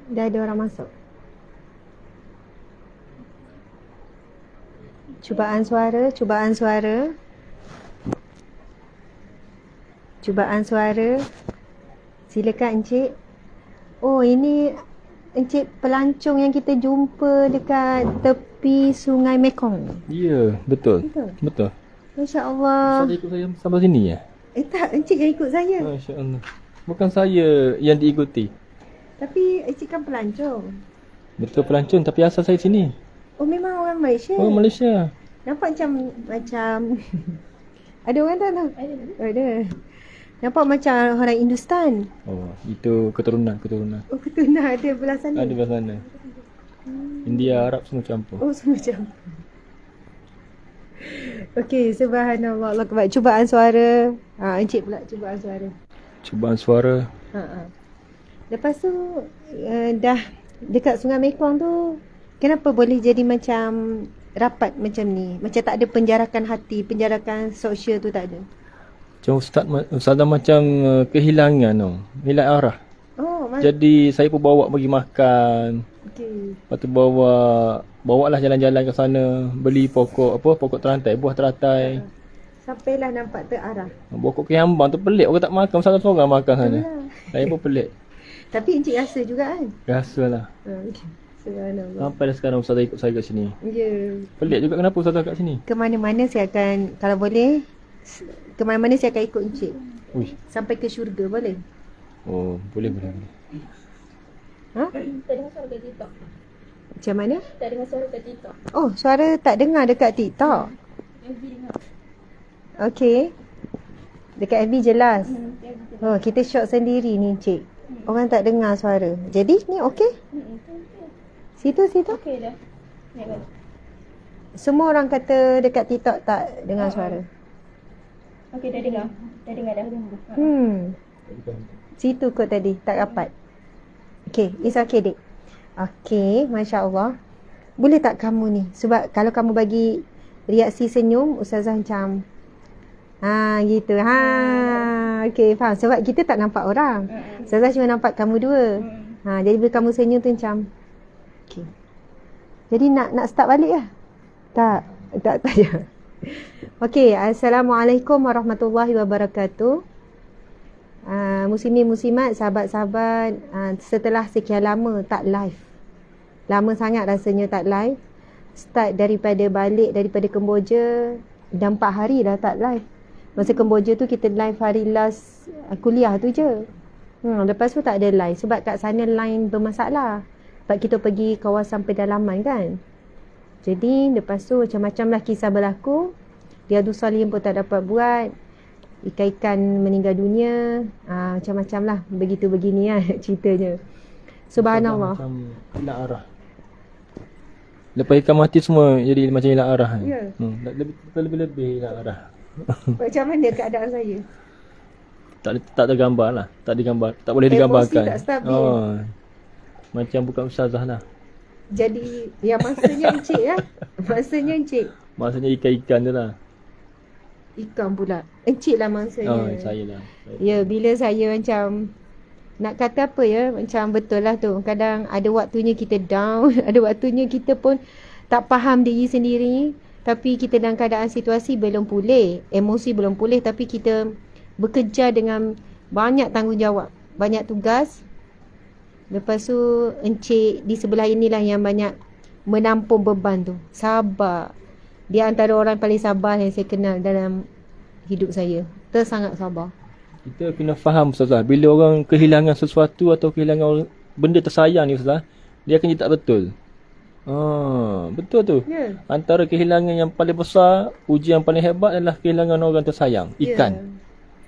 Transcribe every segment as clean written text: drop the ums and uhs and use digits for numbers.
Dah ada orang masuk. Cubaan suara, cubaan suara. Cubaan suara. Silakan Encik. Oh, ini Encik pelancong yang kita jumpa dekat tepi Sungai Mekong. Ya, betul. Betul? Betul. Masya Allah. Ustaz ikut saya sampai sini ya? Tak, Encik yang ikut saya. Masya Allah. Bukan saya yang diikuti. Tapi Encik kan pelancong. Betul pelancong tapi asal saya sini. Oh, memang orang Malaysia. Oh, Malaysia. Nampak macam ada orang tak tahu? Ada. Nampak macam orang Hindustan. Oh, itu keturunan. Oh, keturunan ada belah sana. Ada belah sana. India, Arab semua campur. Oh, semua macam. Okey, subhanallah. Allah Akbar. Cubaan suara. Encik pula cubaan suara. Cubaan suara. Lepas tu dah dekat Sungai Mekong tu, kenapa boleh jadi macam rapat macam ni? Macam tak ada penjarakan hati, penjarakan sosial tu tak ada. Macam Ustazah macam kehilangan tau. Hilang arah. Oh, Jadi saya pun bawa pergi makan. okey. Lepas tu bawalah jalan-jalan ke sana, beli pokok terantai, buah terantai. Sampailah nampak terarah. Pokok kehambang tu pelik, orang tak makan, seorang-seorang makan sana. Yalah. Saya pun pelik. Tapi Encik rasa juga kan? Rasalah. Okey. Subhanallah. Sampai dah sekarang Ustazah ikut saya kat sini. Ya. Pelik juga kenapa Ustazah kat sini. Ke mana-mana saya akan, kalau boleh, ke mana-mana saya akan ikut Encik. Ui. Sampai ke syurga, boleh? Oh, boleh. Ha? Tak dengar suara kat TikTok. Macam mana? Tak dengar suara kat TikTok. Oh, suara tak dengar dekat TikTok. FB dengar. Okey. Dekat FB jelas. FB dengar. Oh, kita shot sendiri ni, Cik. Orang tak dengar suara. Jadi, ni okey? Situ. Okey dah. Naik balik. Semua orang kata dekat TikTok tak dengar suara. Okey, dah dengar. Dah dengar dah. Situ kot tadi, tak rapat. Okey, it's okay, Dik. Okey, Masya Allah. Boleh tak kamu ni? Sebab kalau kamu bagi reaksi senyum, Ustazah macam gitu. Okey, faham. Sebab kita tak nampak orang. Ustazah cuma nampak kamu dua. Jadi bila kamu senyum tu macam okey. Jadi nak start balik lah? Tak ya. Okey, Assalamualaikum warahmatullahi wabarakatuh. Muslimin muslimat, sahabat-sahabat, setelah sekian lama tak live. Lama sangat rasanya tak live. Start daripada Kemboja, dah 4 hari dah tak live. Masa Kemboja tu kita live hari last kuliah tu je. Lepas tu tak ada live sebab kat sana line bermasalah. Sebab kita pergi kawasan pedalaman kan. Jadi lepas tu macam-macam lah kisah berlaku. Riyadhus Shalihin pun tak dapat buat. Ikan-ikan meninggal dunia. Macam-macam lah. Begitu begini lah ceritanya. Subhanallah. Macam hilang arah. Lepas ikan mati semua jadi macam hilang arah kan? Ya. Lebih-lebih hilang arah. Macam mana keadaan saya? Tak ada gambar lah. Tak digambar. Tak boleh Emosi digambarkan. tak stabil. Macam bukan ustazah lah. Jadi yang masanya Encik lah. Masanya Encik. Maksudnya ikan-ikan tu lah. Ikan pula. Encik lah maksudnya. Saya lah. Ya, bila saya macam nak kata apa ya, macam betul lah tu. Kadang ada waktunya kita down, ada waktunya kita pun tak faham diri sendiri. Tapi kita dalam keadaan situasi belum pulih, emosi belum pulih, tapi kita bekerja dengan banyak tanggungjawab, banyak tugas. Lepas tu Encik di sebelah inilah yang banyak menampung beban tu. Sabar. Dia antara orang paling sabar yang saya kenal dalam hidup saya. Sangat sabar. Kita kena faham Ustazah, bila orang kehilangan sesuatu atau kehilangan benda tersayang ni Ustazah, dia akan jadi tak betul. Betul tu. Ya. Antara kehilangan yang paling besar, ujian yang paling hebat adalah kehilangan orang tersayang. Ikan. Ya.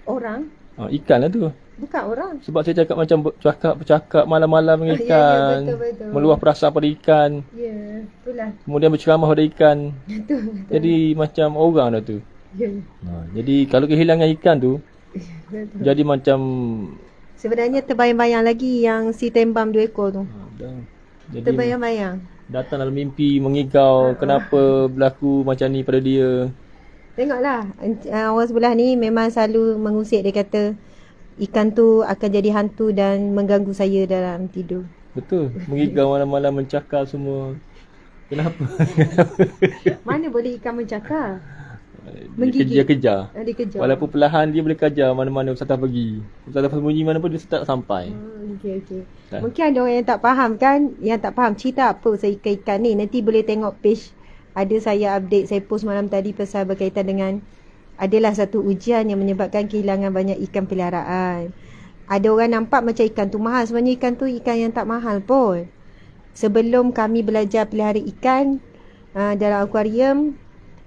Orang? Ikan lah tu. Bukan orang. Sebab saya cakap macam bercakap malam-malam dengan Ya, ikan. betul. Meluah perasaan pada ikan. Ya, itulah. Kemudian berceramah pada ikan. Betul. Jadi macam orang dah tu. Ya. Jadi kalau kehilangan ikan tu, Betul. jadi macam Sebenarnya terbayang-bayang lagi yang si tembam 2 ekor tu. jadi Terbayang-bayang. datang dalam mimpi mengigau kenapa berlaku macam ni pada dia. Tengoklah, orang sebelah ni memang selalu mengusik. Dia kata ikan tu akan jadi hantu dan mengganggu saya dalam tidur. Betul. Mengigau malam-malam mencakar semua. Kenapa? Mana boleh ikan mencakar? Dia Menggigit. kejar-kejar. Dia kejar. Walaupun perlahan dia boleh kejar mana-mana Ustazah pergi. Ustazah sembunyi mana pun dia tak sampai. Okey. Kan? Mungkin ada orang yang tak faham kan? Yang tak faham cerita apa pasal ikan-ikan ni. Nanti boleh tengok page. Ada saya update, saya post malam tadi pasal berkaitan dengan adalah satu ujian yang menyebabkan kehilangan banyak ikan peliharaan. Ada orang nampak macam ikan tu mahal. Sebenarnya ikan tu ikan yang tak mahal pun. Sebelum kami belajar pelihara ikan dalam akuarium,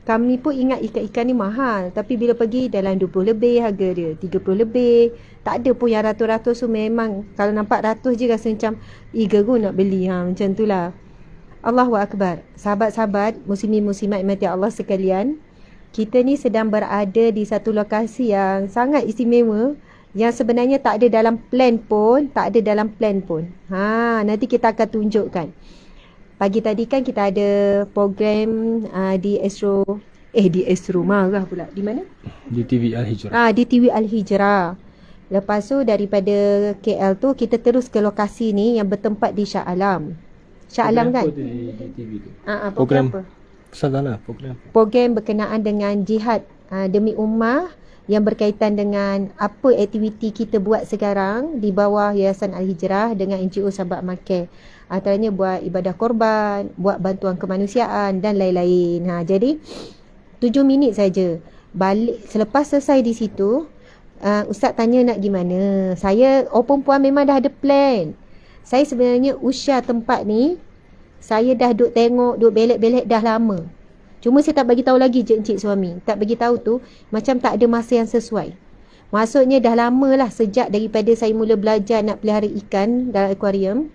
kami pun ingat ikan-ikan ni mahal. Tapi bila pergi dalam 20 lebih harga dia, 30 lebih. Tak ada pun yang ratus-ratus tu. Memang kalau nampak ratus je rasa macam gerun nak beli. Macam tu lah. Allahu Akbar. Sahabat-sahabat, muslimin-muslimat mati Allah sekalian, kita ni sedang berada di satu lokasi yang sangat istimewa, yang sebenarnya tak ada dalam plan pun. Nanti kita akan tunjukkan. Pagi tadi kan kita ada program di Astro marah pula. Di mana? Di TV Al-Hijrah. Di TV Al-Hijrah. Lepas tu daripada KL tu kita terus ke lokasi ni yang bertempat di Shah Alam. Shah Alam kan? Di TV tu. Program apa? Salah program apa? Program berkenaan dengan jihad demi ummah yang berkaitan dengan apa aktiviti kita buat sekarang di bawah Yayasan Al-Hijrah dengan NGO Sahabat Makir. Antaranya buat ibadah korban, buat bantuan kemanusiaan dan lain-lain. Jadi 7 minit saja. Balik selepas selesai di situ, Ustaz tanya nak gimana. Saya perempuan memang dah ada plan. Saya sebenarnya usia tempat ni saya dah duk tengok, duk belek-belek dah lama. Cuma saya tak bagi tahu lagi je encik suami. Tak bagi tahu tu macam tak ada masa yang sesuai. Maksudnya dah lama lah sejak daripada saya mula belajar nak pelihara ikan dalam akuarium.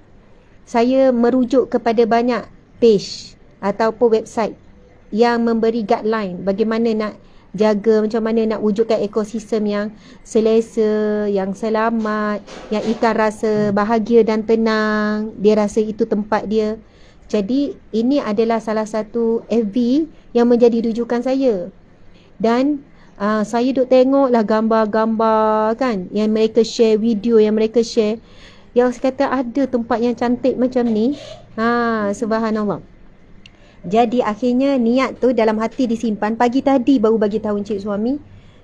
Saya merujuk kepada banyak page ataupun website yang memberi guideline bagaimana nak jaga, macam mana nak wujudkan ekosistem yang selesa, yang selamat, yang ikan rasa bahagia dan tenang, dia rasa itu tempat dia. Jadi ini adalah salah satu FB yang menjadi rujukan saya. Dan saya duk tengoklah gambar-gambar kan yang mereka share, video yang mereka share, yang saya kata ada tempat yang cantik macam ni. Subhanallah. Jadi akhirnya niat tu dalam hati disimpan. Pagi tadi baru bagi tahu encik suami.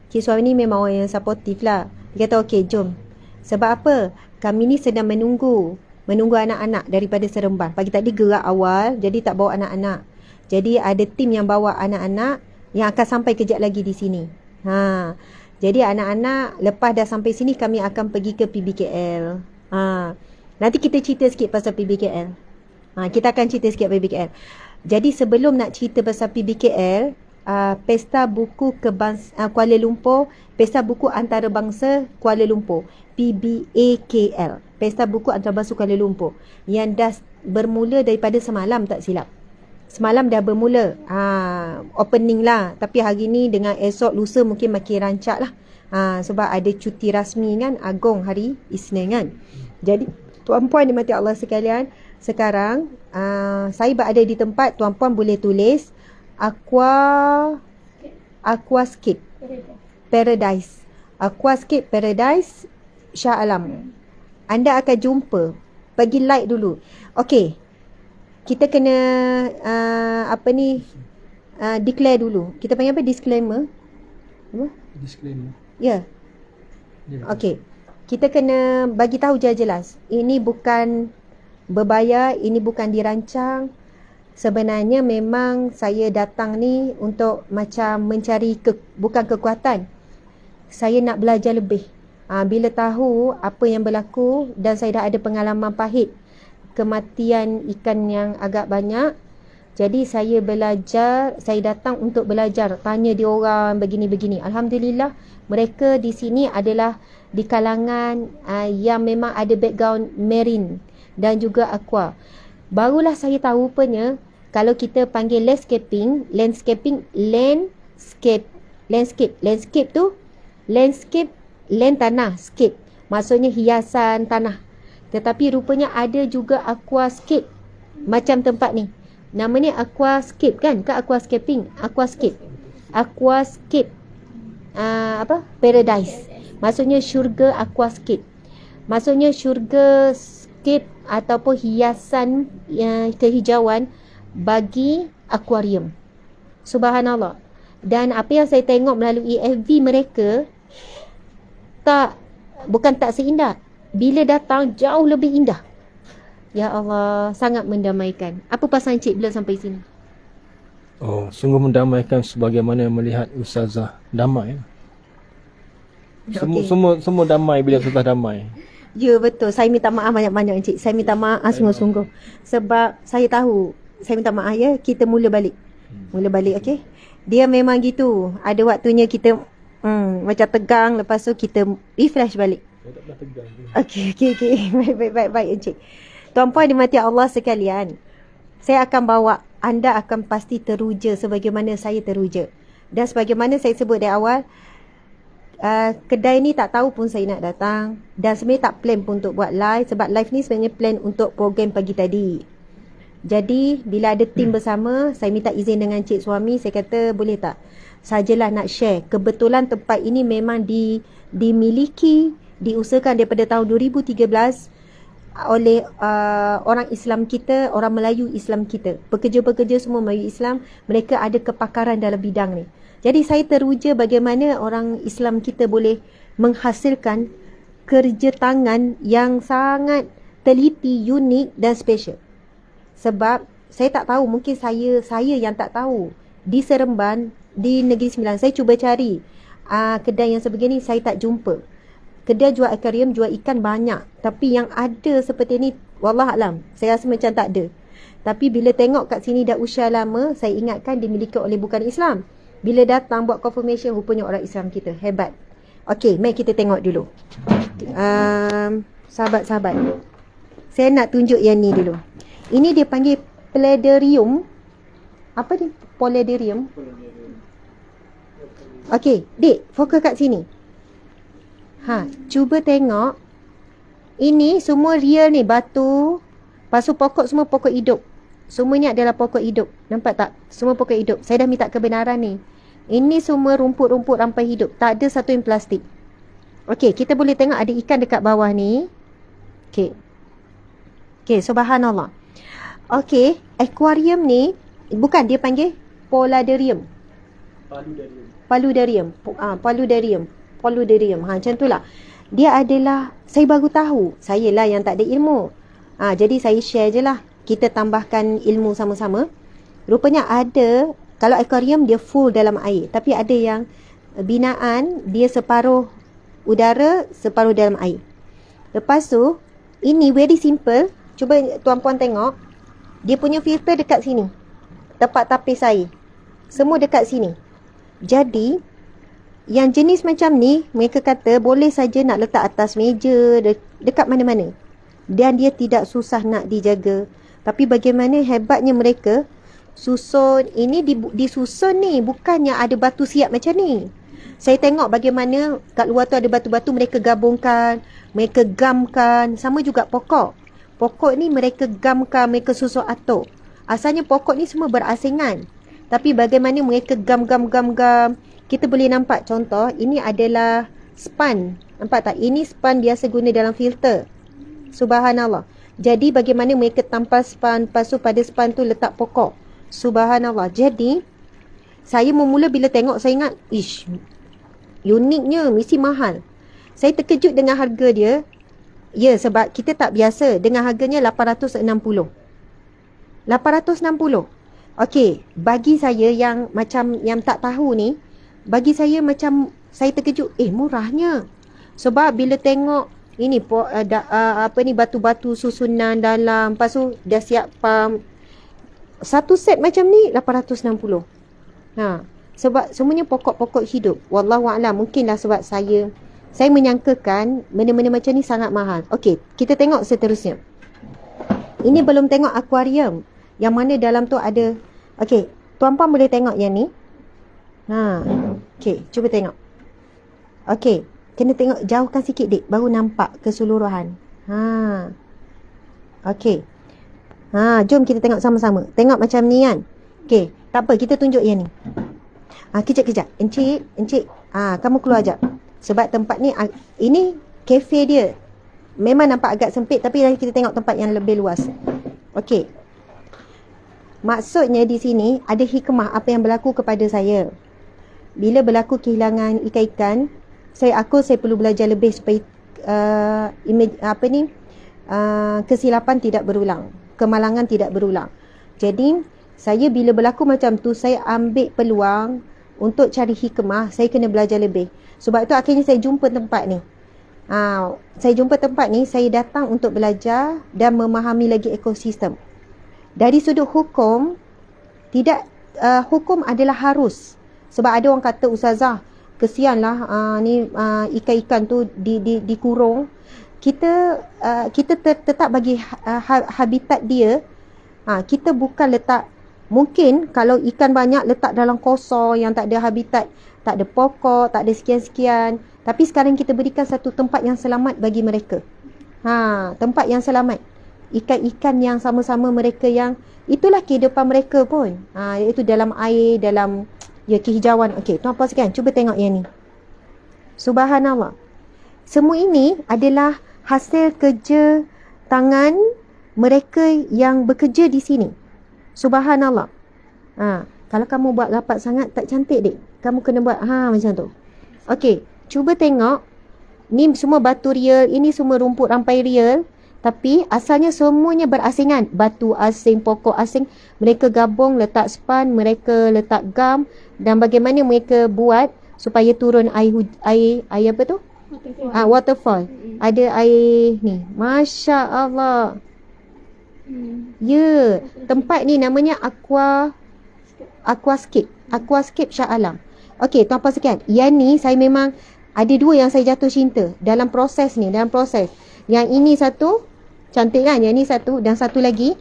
Encik suami ni memang orang yang supportive lah. Dia kata okey jom. Sebab apa? Kami ni sedang menunggu anak-anak daripada Seremban. Pagi tadi gerak awal, jadi tak bawa anak-anak. Jadi ada tim yang bawa anak-anak yang akan sampai kejap lagi di sini. Jadi anak-anak lepas dah sampai sini kami akan pergi ke PBKL. Nanti kita cerita sikit pasal PBKL. Kita akan cerita sikit pasal PBKL. Jadi sebelum nak cerita pasal PBKL, Pesta Buku Kuala Lumpur, Pesta Buku Antarabangsa Kuala Lumpur, PBAKL, Pesta Buku Antarabangsa Kuala Lumpur, yang dah bermula daripada semalam tak silap. Semalam dah bermula opening lah. Tapi hari ni dengan esok lusa mungkin makin rancak lah. Sebab ada cuti rasmi kan, Agong hari Isnin kan. Jadi tuan-puan dimati Allah sekalian, sekarang saya berada di tempat, tuan-puan boleh tulis Aquascape Paradise. Aquascape Paradise Shah Alam. Anda akan jumpa. Pergi like dulu. Okey. Kita kena declare dulu. Kita panggil apa? Disclaimer. Apa? Disclaimer. Ya. Okey. Kita kena bagi tahu jelas. Ini bukan berbayar, ini bukan dirancang. Sebenarnya memang saya datang ni untuk macam mencari bukan kekuatan. Saya nak belajar lebih. Bila tahu apa yang berlaku dan saya dah ada pengalaman pahit kematian ikan yang agak banyak. Jadi saya belajar, saya datang untuk belajar, tanya dia orang begini-begini. Alhamdulillah mereka di sini adalah di kalangan yang memang ada background marine dan juga aqua. Barulah saya tahu rupanya kalau kita panggil landscape tu landscape, land tanah, scape maksudnya hiasan tanah. Tetapi rupanya ada juga aquascape macam tempat ni. Nama ni aquascape kan? Ke aquascaping? Aquascape paradise. Maksudnya syurga aquascape. Maksudnya syurga scape ataupun hiasan kehijauan bagi akuarium. Subhanallah. Dan apa yang saya tengok melalui FB mereka, bukan tak seindah, bila datang jauh lebih indah. Ya Allah, sangat mendamaikan. Apa pasal Encik bila sampai sini? Oh, sungguh mendamaikan sebagaimana melihat Ustazah damai. Semua damai bila Ustazah damai. Ya betul. Saya minta maaf banyak-banyak Encik. Saya minta maaf sungguh-sungguh. Sebab saya tahu, saya minta maaf ya, kita mula balik. Mula balik, okey? Dia memang gitu. Ada waktunya kita macam tegang, lepas tu kita refresh balik. Saya tak pernah tegang. Okey. Baik Encik. Tuan-puan dimati Allah sekalian, saya akan bawa, anda akan pasti teruja sebagaimana saya teruja. Dan sebagaimana saya sebut dari awal, kedai ni tak tahu pun saya nak datang. Dan sebenarnya tak plan pun untuk buat live. Sebab live ni sebenarnya plan untuk program pagi tadi. Jadi bila ada tim bersama, saya minta izin dengan Cik Suami. Saya kata boleh tak, sajalah nak share. Kebetulan tempat ini memang dimiliki, diusahakan daripada tahun 2013 oleh orang Islam kita, orang Melayu Islam kita. Pekerja-pekerja semua Melayu Islam, mereka ada kepakaran dalam bidang ni. Jadi saya teruja bagaimana orang Islam kita boleh menghasilkan kerja tangan yang sangat teliti, unik dan special. Sebab saya tak tahu, mungkin saya yang tak tahu. Di Seremban, di Negeri Sembilan, saya cuba cari kedai yang sebegini, saya tak jumpa. Kedai jual akuarium, jual ikan banyak. Tapi yang ada seperti ni, wallahualam, saya rasa macam tak ada. Tapi bila tengok kat sini dah usia lama, saya ingatkan dimiliki oleh bukan Islam. Bila datang buat confirmation, rupanya orang Islam kita. Hebat. Okey, mari kita tengok dulu. Sahabat-sahabat, saya nak tunjuk yang ni dulu. Ini dia panggil Palladium. Apa ni? Palladium. Okey, Dik, fokus kat sini. Cuba tengok. Ini semua real ni, batu. Lepas tu pokok semua pokok hidup. Semua ni adalah pokok hidup. Nampak tak? Semua pokok hidup. Saya dah minta kebenaran ni. Ini semua rumput-rumput rampai hidup. Tak ada satu yang plastik. Okey, kita boleh tengok ada ikan dekat bawah ni. Okey, subhanallah. Okey, akuarium ni, bukan, dia panggil Palladium. Paludarium. Macam tu lah. Dia adalah, saya baru tahu. Saya lah yang tak ada ilmu. Jadi saya share je lah. Kita tambahkan ilmu sama-sama. Rupanya ada, kalau akuarium dia full dalam air. Tapi ada yang binaan, dia separuh udara, separuh dalam air. Lepas tu, ini very simple. Cuba tuan-puan tengok. Dia punya filter dekat sini. Tepat tapis air. Semua dekat sini. Jadi, yang jenis macam ni, mereka kata boleh saja nak letak atas meja, dekat mana-mana. Dan dia tidak susah nak dijaga. Tapi bagaimana hebatnya mereka susun, ini disusun ni, bukannya ada batu siap macam ni. Saya tengok bagaimana kat luar tu ada batu-batu, mereka gabungkan, mereka gamkan. Sama juga pokok. Pokok ni mereka gamkan, mereka susun atuk. Asalnya pokok ni semua berasingan. Tapi bagaimana mereka gam. Kita boleh nampak contoh, ini adalah span. Nampak tak? Ini span biasa guna dalam filter. Subhanallah. Jadi bagaimana mereka tampal span, lepas tu pada span tu letak pokok. Subhanallah. Jadi, saya memula bila tengok, saya ingat, uniknya, mesti mahal. Saya terkejut dengan harga dia. Ya, sebab kita tak biasa. Dengan harganya 860. Okey, bagi saya yang macam yang tak tahu ni, bagi saya macam saya terkejut, murahnya. Sebab bila tengok ini batu-batu susunan dalam, lepas tu dah siap satu set macam ni 860. Sebab semuanya pokok-pokok hidup. Wallahualam, mungkinlah sebab saya menyangkakan benda-benda macam ni sangat mahal. Okey, kita tengok seterusnya. Ini belum tengok akuarium, yang mana dalam tu ada. Okey, tuan-puan boleh tengok yang ni. Okey, cuba tengok. Okey, kena tengok, jauhkan sikit dik, baru nampak keseluruhan. Okey. Jom kita tengok sama-sama. Tengok macam ni kan. Okey, tak apa, kita tunjuk yang ni. Kejap. Encik, kamu keluar jap. Sebab tempat ni, ini kafe dia. memang nampak agak sempit, tapi kita tengok tempat yang lebih luas. Okey. Maksudnya di sini ada hikmah apa yang berlaku kepada saya. Bila berlaku kehilangan ikan-ikan, saya perlu belajar lebih supaya kesilapan tidak berulang, kemalangan tidak berulang. Jadi saya bila berlaku macam tu, saya ambil peluang untuk cari hikmah. Saya kena belajar lebih. Sebab tu akhirnya saya jumpa tempat ni. Saya datang untuk belajar dan memahami lagi ekosistem. Dari sudut hukum, tidak hukum adalah harus. Sebab ada orang kata, ustazah, kesianlah ikan-ikan tu dikurung. Kita tetap bagi habitat dia. Kita bukan letak, mungkin kalau ikan banyak letak dalam kosong yang tak ada habitat, tak ada pokok, tak ada sekian-sekian. Tapi sekarang kita berikan satu tempat yang selamat bagi mereka. Tempat yang selamat. Ikan-ikan yang sama-sama mereka yang itulah kehidupan mereka pun. Iaitu dalam air, dalam kehijauan. Okey, tuan-puan sekalian, cuba tengok yang ni. Subhanallah. Semua ini adalah hasil kerja tangan mereka yang bekerja di sini. Subhanallah. Kalau kamu buat rapat sangat tak cantik, dek. Kamu kena buat macam tu. Okey, cuba tengok. Ni semua batu real, ini semua rumput rampai real. Tapi asalnya semuanya berasingan. Batu asing, pokok asing. Mereka gabung, letak span, mereka letak gam. Dan bagaimana mereka buat supaya turun air apa tu? Waterfall. Ada air ni. Masya Allah. Tempat ni namanya Aquascape Shah Alam. Okey, tuan-puan sekalian, yang ni saya memang ada dua yang saya jatuh cinta dalam proses ni, Yang ini satu, cantik kan? Yang ni satu, dan satu lagi,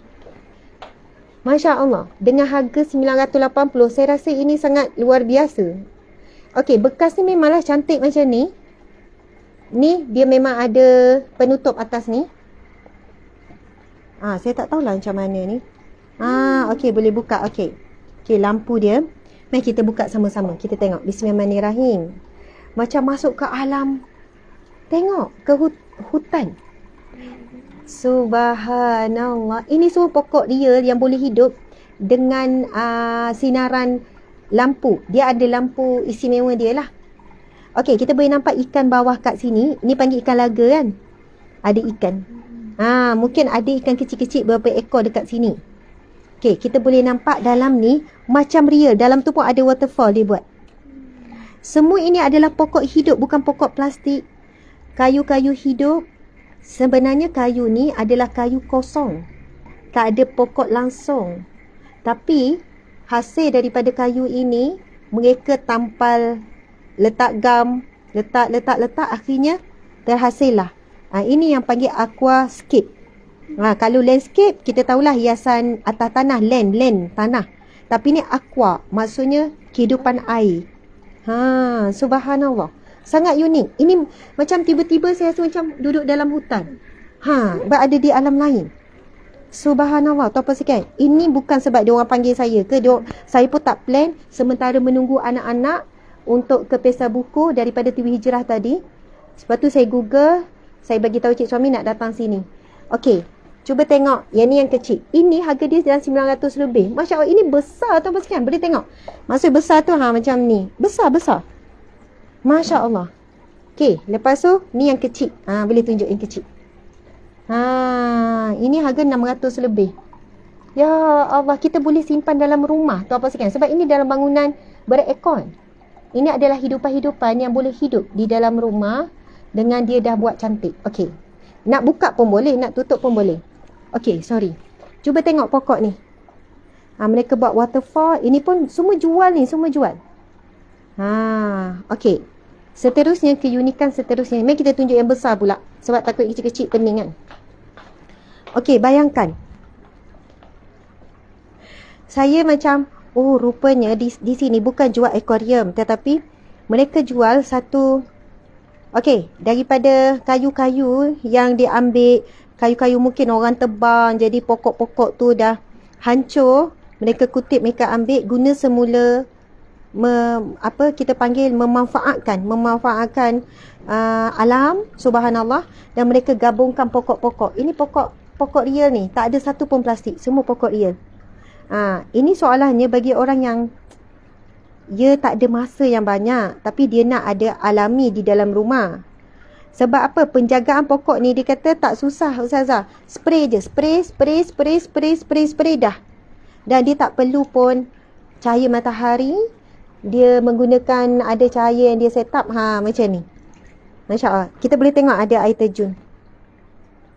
Masya Allah, dengan harga 980, saya rasa ini sangat luar biasa. Okey, bekas ni memanglah cantik macam ni. Ni dia memang ada penutup atas ni. Saya tak tahulah macam mana ni. Okey, boleh buka. Okey, lampu dia. Mari kita buka sama-sama. Kita tengok. Bismillahirrahmanirrahim. Macam masuk ke alam. Tengok ke hutan. Subhanallah. Ini semua pokok real yang boleh hidup dengan sinaran lampu. Dia ada lampu istimewa dia lah. Okey, kita boleh nampak ikan bawah kat sini. Ini panggil ikan laga kan? Ada ikan. Mungkin ada ikan kecil-kecil beberapa ekor dekat sini. Okey, kita boleh nampak dalam ni macam real. Dalam tu pun ada waterfall dia buat. Semua ini adalah pokok hidup, bukan pokok plastik. Kayu-kayu hidup. Sebenarnya kayu ni adalah kayu kosong. Tak ada pokok langsung. Tapi hasil daripada kayu ini, mereka tampal, letak gam, letak, akhirnya terhasil lah. Ini yang panggil aquascape. Kalau landscape, kita tahulah hiasan atas tanah, land, tanah. Tapi ni aqua, maksudnya kehidupan air. Subhanallah. Sangat unik. Ini macam tiba-tiba saya rasa macam duduk dalam hutan. Berada di alam lain. Subhanallah. Tuan-tuan sekalian, ini bukan sebab dia orang panggil saya ke. Saya pun tak plan, sementara menunggu anak-anak untuk ke pesta buku daripada TV Hijrah tadi. Sebab tu saya Google, saya bagi tahu cik suami nak datang sini. Okey, cuba tengok. Yang ni yang kecil. Ini harga dia dalam 900 lebih. Masya Allah, ini besar tuan-tuan sekalian. Boleh tengok. Maksud besar tu macam ni. Besar. Masya Allah. Okey, lepas tu ni yang kecil. Boleh tunjuk yang kecil. Ini harga 600 lebih. Ya Allah, kita boleh simpan dalam rumah tuan-tuan sekalian. Sebab ini dalam bangunan berekon. Ini adalah hidupan-hidupan yang boleh hidup di dalam rumah dengan dia dah buat cantik. Okey. Nak buka pun boleh, nak tutup pun boleh. Okey, sorry. Cuba tengok pokok ni. Mereka buat waterfall. Ini pun semua jual ni, semua jual. Okey. Seterusnya, keunikan seterusnya. Mari kita tunjuk yang besar pula. Sebab takut kecil-kecil pening kan. Okey, bayangkan. Saya macam, rupanya di sini bukan jual akuarium, tetapi mereka jual satu. Okey, daripada kayu-kayu yang diambil, kayu-kayu mungkin orang tebang, jadi pokok-pokok tu dah hancur. Mereka kutip, mereka ambil, guna semula kita panggil memanfaatkan alam, subhanallah, dan mereka gabungkan pokok-pokok. Ini pokok real ni, tak ada satu pun plastik, semua pokok real. Ini soalannya bagi orang yang dia tak ada masa yang banyak, tapi dia nak ada alami di dalam rumah. Sebab apa? Penjagaan pokok ni dia kata tak susah Ustazah. Spray je, spray dah. Dan dia tak perlu pun cahaya matahari. Dia menggunakan ada cahaya yang dia set up macam ni. Masya Allah. Kita boleh tengok ada air terjun.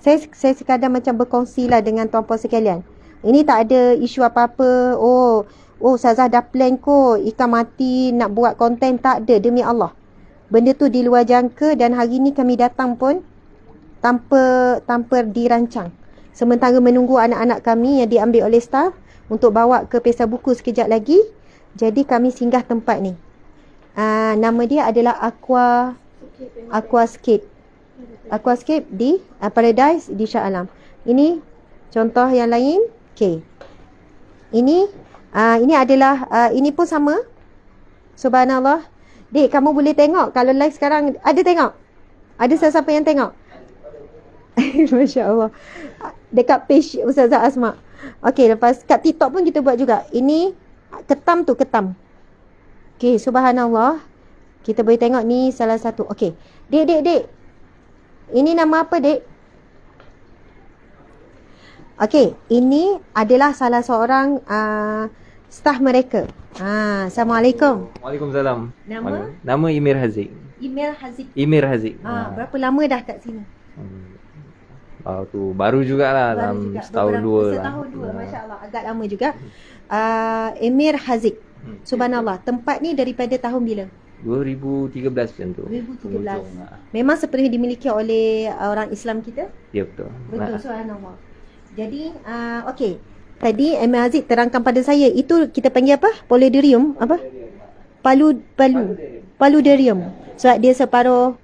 Saya sekadar macam berkongsi lah dengan tuan-puan sekalian. Ini tak ada isu apa-apa. Oh Ustazah dah plan kot ikan mati nak buat konten. Tak ada, demi Allah. Benda tu di luar jangka dan hari ni kami datang pun tanpa dirancang. Sementara menunggu anak-anak kami yang diambil oleh staf untuk bawa ke Pesta Buku sekejap lagi. Jadi kami singgah tempat ni. Nama dia adalah Aquascape di Paradise di Shah Alam. Ini contoh yang lain. Okay. Ini adalah ini pun sama. Subhanallah. Dek, kamu boleh tengok kalau live sekarang ada tengok. Ada siapa yang tengok? Masya Allah. Dekat page Ustazah Asma. Okey, lepas kat TikTok pun kita buat juga. Ini ketam. Okey, subhanallah. Kita boleh tengok ni salah satu. Okey. Dek. Ini nama apa, Dek? Okey, ini adalah salah seorang staf mereka. Assalamualaikum. Waalaikumsalam. Nama? Nama Emir Haziq. Emir Haziq. Berapa lama dah kat sini? Tu baru jugalah dalam setahun dua lah. Setahun dua, masya-Allah, agak lama juga. Emir Haziq. Subhanallah, tempat ni daripada tahun bila? 2013 macam tu. 2013. Memang sepenuhnya dimiliki oleh orang Islam kita? Ya, betul. Betul, subhanallah. Jadi, okey. Tadi Emir Haziq terangkan pada saya, itu kita panggil apa? Polyderium apa? Paludarium. Sebab dia separuh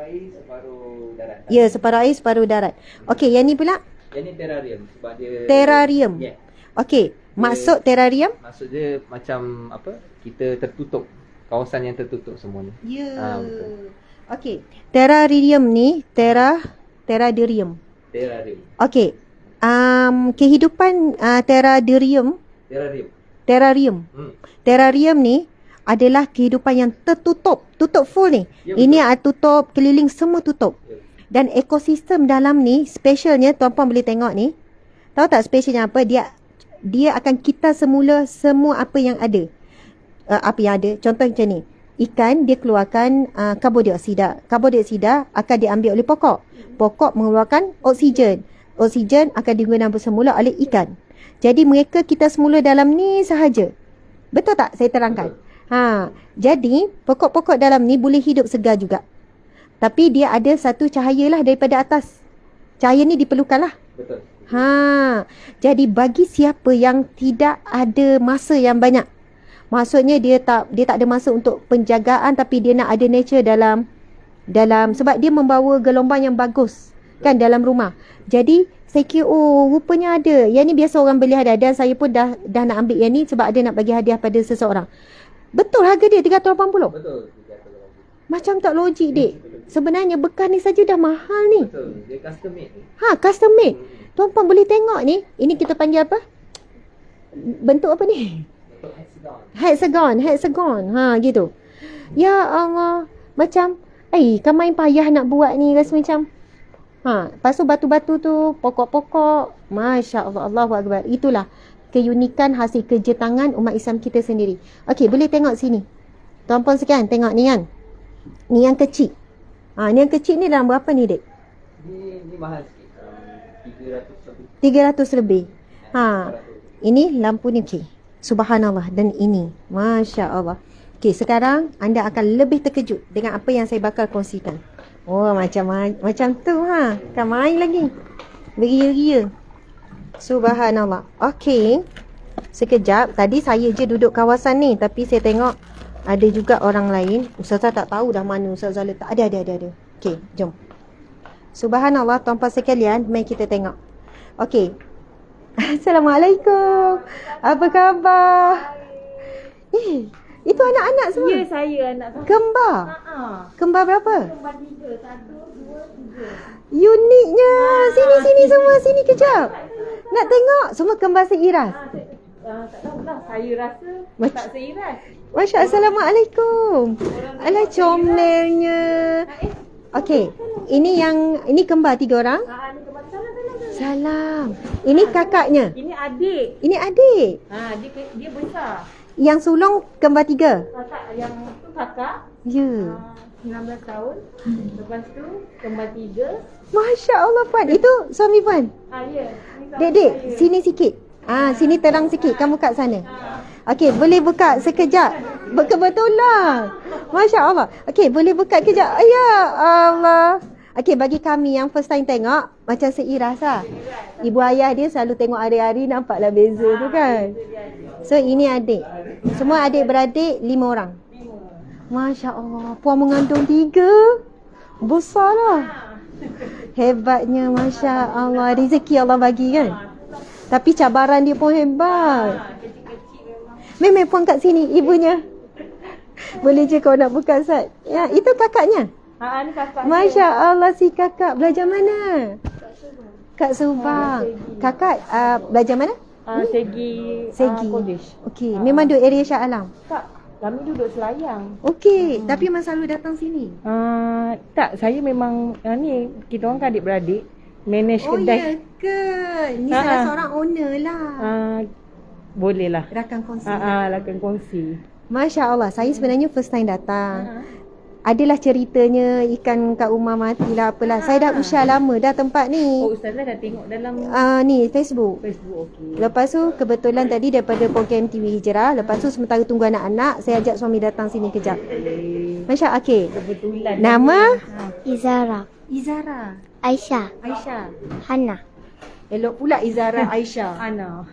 air, separuh darat. Ya, separuh air, separuh darat. Okey, yang ni pula? Yang ni terrarium sebab dia Terrarium. Yeah. Okey, maksud terrarium? Maksud dia macam apa? Kita tertutup. Kawasan yang tertutup semua ni. Ya. Betul. Okey, terrarium ni terrarium. Okey. Kehidupan terrarium terrarium ni adalah kehidupan yang tutup full ni. Ya, ini tutup keliling, semua tutup. Dan ekosistem dalam ni specialnya, tuan-puan boleh tengok ni. Tahu tak specialnya apa? Dia akan kita semula semua apa yang ada. Contoh macam ni. Ikan dia keluarkan karbon dioksida. Karbon dioksida akan diambil oleh pokok. Pokok mengeluarkan oksigen. Oksigen akan digunakan bersemula oleh ikan. Jadi mereka kita semula dalam ni sahaja. Betul tak saya terangkan? Jadi pokok-pokok dalam ni boleh hidup segar juga. Tapi dia ada satu cahaya lah daripada atas. Cahaya ni diperlukan lah. Betul. Jadi bagi siapa yang tidak ada masa yang banyak. Maksudnya dia tak ada masa untuk penjagaan, tapi dia nak ada nature dalam sebab dia membawa gelombang yang bagus kan dalam rumah. Jadi saya kira rupanya ada. Yang ni biasa orang beli hadiah, dan saya pun dah nak ambil yang ni sebab ada nak bagi hadiah pada seseorang. Betul harga dia 380? Betul. Macam tak logik, Dek. Sebenarnya bekas ni saja dah mahal ni. Betul. Dia custom made ni. Custom made. Tuan-puan boleh tengok ni. Ini kita panggil apa? Bentuk apa ni? Hexagon. Gitu. Ya Allah. Macam kan main payah nak buat ni, rasa macam lepas tu batu-batu tu, pokok-pokok. Masya Allah, Allahu Akbar. Itulah keunikan hasil kerja tangan umat Islam kita sendiri. Okey, boleh tengok sini. Tuan-puan sekalian, tengok ni kan. Ni yang kecil. Ni yang kecil ni dalam berapa ni, Dek? Ni mahal sikit. 300 lebih. 300 lebih. Ini lampu ni, okey. Subhanallah. Dan ini, Masya Allah. Okey, sekarang anda akan lebih terkejut dengan apa yang saya bakal kongsikan. Macam tu kan main lagi. Beria-ria. Subhanallah. Okey. Sekejap. Tadi saya je duduk kawasan ni, tapi saya tengok ada juga orang lain. Ustazah tak tahu dah mana Ustazah letak. Ada. Okey, jom. Subhanallah, tuan-puan sekalian, mari kita tengok. Okey. Assalamualaikum. Apa khabar? Itu anak-anak semua. Ya, saya anak saya. Kembar. Kembar berapa? Kembar 3, 1, 2, 3. Uniknya. Sini semua. Sini kejap. Nak tengok. Semua kembar seiras. Tak tahulah. Saya rasa tak seiras. Masya Assalamualaikum. Alah comelnya. Okey. Ini kembar 3 orang. Ni kembar salah. Salam. Ini kakaknya. Ini adik. Ini adik. Dia besar. Yang sulung kembar 3. Kakak yang tu kakak. Ya. 19 tahun. Lepas tu kembar 3. Masya Allah Puan. Itu suami Puan. Ya. Ni suami Dek, saya. sini sikit. Sini terang sikit. Kamu kat sana. Okey, boleh buka sekejap. Kebetulan. Masya Allah. Okey, boleh buka kejap. Ya Allah. Okey, bagi kami yang first time tengok, macam seiras lah. Ibu ayah dia selalu tengok hari-hari, nampaklah beza tu kan. So, ini adik. Semua adik-beradik 5 orang. Masya Allah. Puan mengandung 3. Besar lah. Hebatnya, Masya Allah. Rezeki Allah bagi kan. Tapi cabaran dia pun hebat. Memang Puan kat sini, ibunya. Boleh je kau nak buka Sat. Ya, itu kakaknya. Ni kakak. Masya Allah, si kakak belajar mana? Kat Subang. Kakak belajar mana? Segi. Segi. College. Okey, memang duduk area Shah Alam. Tak. Kami duduk Selayang. Okey, tapi memang selalu datang sini. Tak, saya memang ni kita orang kan adik-beradik manage Oh, kedai. ya ke? Ni salah seorang owner lah. Boleh lah. Rakan kongsi. Lakukan kongsi. Masya Allah, saya sebenarnya first time datang. Adalah ceritanya ikan kat rumah matilah apalah. Saya dah usia lama dah tempat ni. Ustazah dah tengok dalam Ni Facebook. Facebook. Okey. Lepas tu kebetulan tadi daripada program TV Hijrah. Lepas tu sementara tunggu anak-anak, saya ajak suami datang sini kejap. Masya okey. Kebetulan. Nama? Izara, Izara. Aisyah, Aisyah. Hana. Elok pula Izara Aisyah. Ana.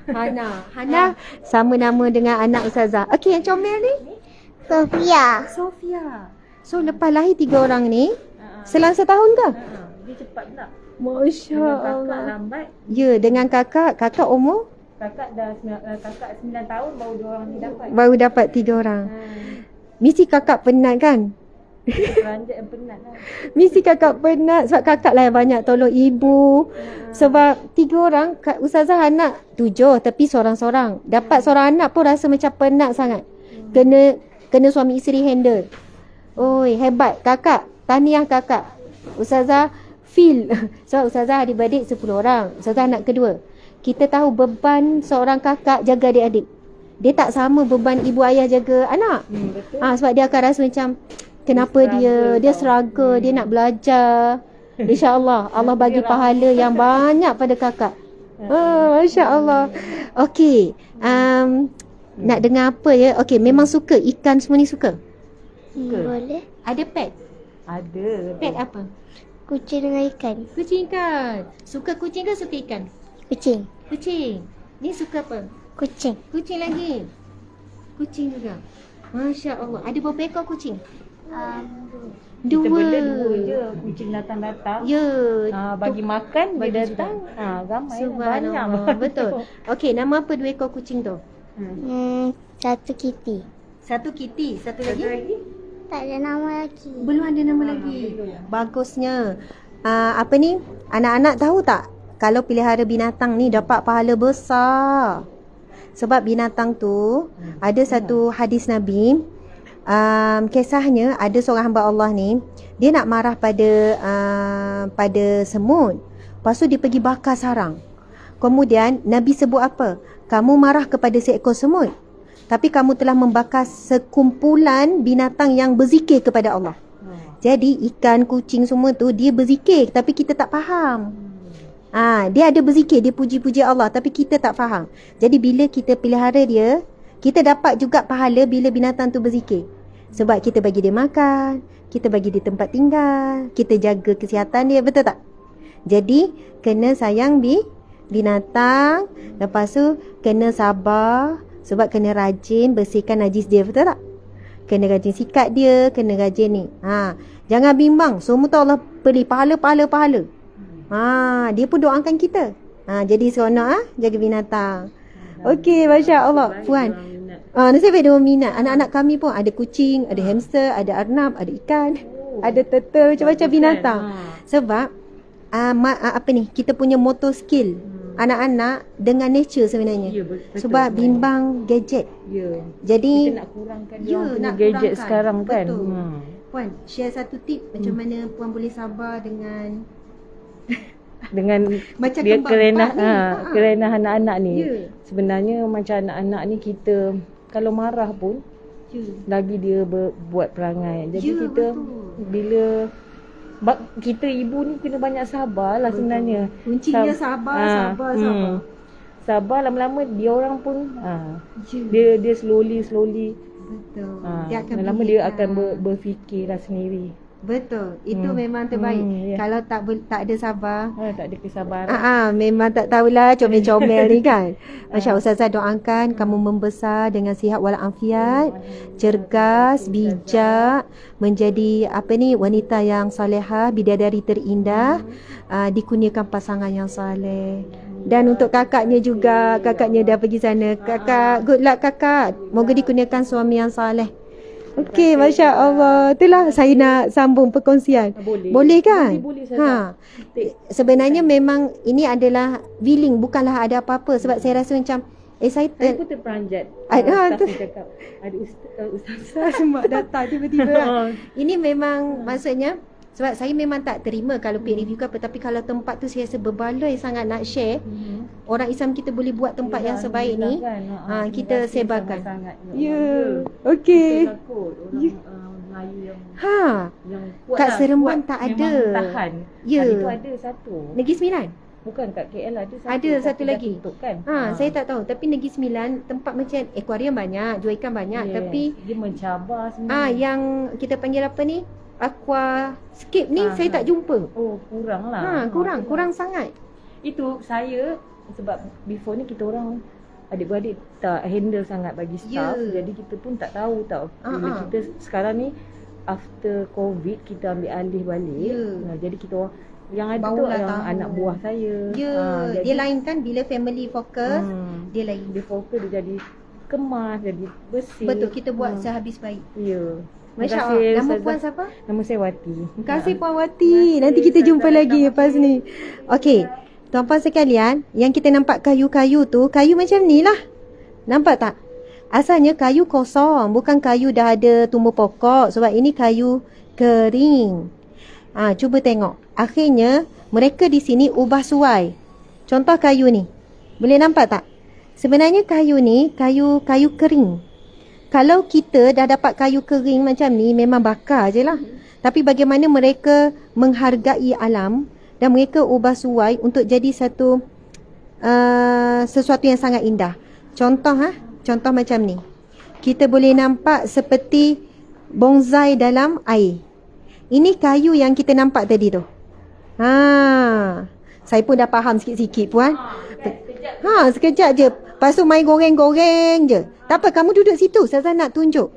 Hana sama nama dengan anak Ustazah. Okey, yang comel ni? Sofia, Sofia. So lepas lahir 3 orang ni, selang setahun ke? Dia cepat pula. Masya Dengan kakak Allah. lambat. Ya, dengan kakak umur Kakak dah 9 tahun baru 2 orang ni dapat. baru dapat 3 orang. Mesti kakak penat kan? Beranjak yang penat lah. Mesti kakak penat sebab kakak lah yang banyak tolong ibu. Sebab 3 orang, Ustazah anak 7 tapi seorang-seorang. Dapat seorang anak pun rasa macam penat sangat. Kena suami isteri handle. Oi, hebat kakak. Tahniah kakak. Ustazah feel. Sebab Ustazah adik-beradik 10 orang. Ustazah anak kedua. Kita tahu beban seorang kakak jaga adik-adik. Dia tak sama beban ibu ayah jaga anak. Betul. Sebab dia akan rasa macam kenapa dia struggle, dia nak belajar. InsyaAllah Allah bagi pahala yang banyak pada kakak. Masya Allah. Okey, nak dengar apa ya? Okey, memang suka ikan semua ni suka. boleh. Ada pet? Ada. Pet apa? Kucing dengan ikan. Kucing kan? Suka kucing ke suka ikan? Kucing, Kucing. Ni suka apa? kucing. Kucing lagi. Kucing juga. Masya Allah. Ada berapa ekor kucing? Kita Dua. bela 2 je. Kucing datang-datang. Ya. Bagi makan Bagi dia datang. Ramai lah, banyak. Subhanallah. Betul. Okey, nama apa 2 ekor kucing tu? Satu kitty. Satu kitty, satu lagi? Tak ada nama lagi. Belum ada nama lagi. Bagusnya. Apa ni? Anak-anak tahu tak? Kalau pelihara binatang ni dapat pahala besar. Sebab binatang tu ada satu hadis Nabi. Kisahnya ada seorang hamba Allah ni, dia nak marah pada semut. Lepas tu dia pergi bakar sarang. Kemudian Nabi sebut apa? Kamu marah kepada seekor semut, tapi kamu telah membakar sekumpulan binatang yang berzikir kepada Allah. Jadi ikan, kucing semua tu dia berzikir tapi kita tak faham. Dia ada berzikir, dia puji-puji Allah tapi kita tak faham. Jadi bila kita pelihara dia, kita dapat juga pahala bila binatang tu berzikir. Sebab kita bagi dia makan, kita bagi dia tempat tinggal, kita jaga kesihatan dia, betul tak? Jadi kena sayang binatang. Lepas tu kena sabar. Sebab kena rajin bersihkan najis dia, betul tak? Kena rajin sikat dia, kena rajin ni. Jangan bimbang, semua tu Allah beri pahala. Dia pun doakan kita. Jadi seronok jaga binatang. Okey, Masya Allah. Puan, Nasib baik dia minat. Anak-anak kami pun ada kucing, ada hamster, ada arnab, ada ikan, ada turtle, macam-macam binatang. Sebab apa ni, kita punya motor skill anak-anak dengan nature sebenarnya. Ya, betul. Sebab bimbang gadget. Ya. Jadi Kita nak kurangkan Ya, dia orang punya nak gadget kurangkan. sekarang kan. Betul. Puan, share satu tip macam mana puan boleh sabar dengan Dengan macam dia kembang kerenah empat ni. kerenah anak-anak ni. Ya. Sebenarnya macam anak-anak ni kita kalau marah pun Ya. lagi dia buat perangai. Jadi Ya, kita betul. bila kita ibu ni kena banyak sabar lah sebenarnya. Kuncinya Sab- sabar, ah, sabar. Sabar lama-lama dia orang pun Ya. dia slowly Betul. lama dia akan berfikir lah sendiri. Betul. Itu memang terbaik. Ya. Kalau tak ada sabar, Tak ada kesabaran. memang tak tahulah comel-comel ni kan. Masya Ustazah doakan kamu membesar dengan sihat walafiat, cergas, bijak, menjadi wanita yang salehah, bidadari terindah, dikurniakan pasangan yang saleh. Dan untuk kakaknya juga, kakaknya dah pergi sana. Kakak, good luck kakak. Moga dikurniakan suami yang saleh. Okey, Masya Allah. Itulah saya nak sambung perkongsian. Boleh kan? Boleh, Ustazah. Sebenarnya memang ini adalah willing, bukanlah ada apa-apa. Sebab saya rasa macam saya Saya pun terperanjat. Staff Staff ni cakap ada ustaz. mak datang tiba-tiba kan. Ini memang maksudnya sebab saya memang tak terima kalau peer review ke apa, tapi kalau tempat tu saya rasa berbaloi sangat nak share. Orang Islam kita boleh buat tempat yang sebaik ni. Kita sebarkan. Ya. Okey. Takut orang Melayu yang kuat Kat lah, Seremban kuat, tak ada. memang tahan. Ya. Hari tu ada satu. Negeri Sembilan. Bukan kat KL ada satu. Ada tapi satu dah lagi. tutup kan? Saya tak tahu, tapi Negeri Sembilan tempat macam akuarium banyak, jual ikan banyak, Yes. tapi dia mencabar sebenarnya. yang kita panggil apa ni? Aquascape ni saya tak jumpa. Oh, kurang lah. Kurang sangat. Itu saya sebab before ni kita orang adik-beradik tak handle sangat bagi staff. Ya. Jadi kita pun tak tahu tau. Bila kita sekarang ni after COVID kita ambil alih balik. Ya. Jadi kita orang yang ada tu Barulah yang tahu. anak buah saya. Ya, Jadi dia lain kan bila family fokus, dia lain. dia fokus dia jadi kemas, jadi bersih. Betul, kita buat sehabis baik. Ya. Masya Terima Allah. kasih, Nama Ustazah. puan siapa? Nama saya Wati. Terima kasih Puan Wati. Nanti kita jumpa lagi lepas ni. Okey. Tuan-puan sekalian, yang kita nampak kayu-kayu tu, kayu macam ni lah. Nampak tak? Asalnya kayu kosong, bukan kayu dah ada tumbuh pokok. Sebab ini kayu kering. Cuba tengok. Akhirnya, mereka di sini ubah suai. Contoh kayu ni. Boleh nampak tak? Sebenarnya kayu ni, kayu kering. Kalau kita dah dapat kayu kering macam ni, memang bakar je lah. Tapi bagaimana mereka menghargai alam dan mereka ubah suai untuk jadi satu sesuatu yang sangat indah. Contoh macam ni. Kita boleh nampak seperti bonsai dalam air. Ini kayu yang kita nampak tadi tu. Saya pun dah faham sikit-sikit puan. Sekejap je. Lepas tu main goreng-goreng je. Tak apa, kamu duduk situ. Ustazah nak tunjuk.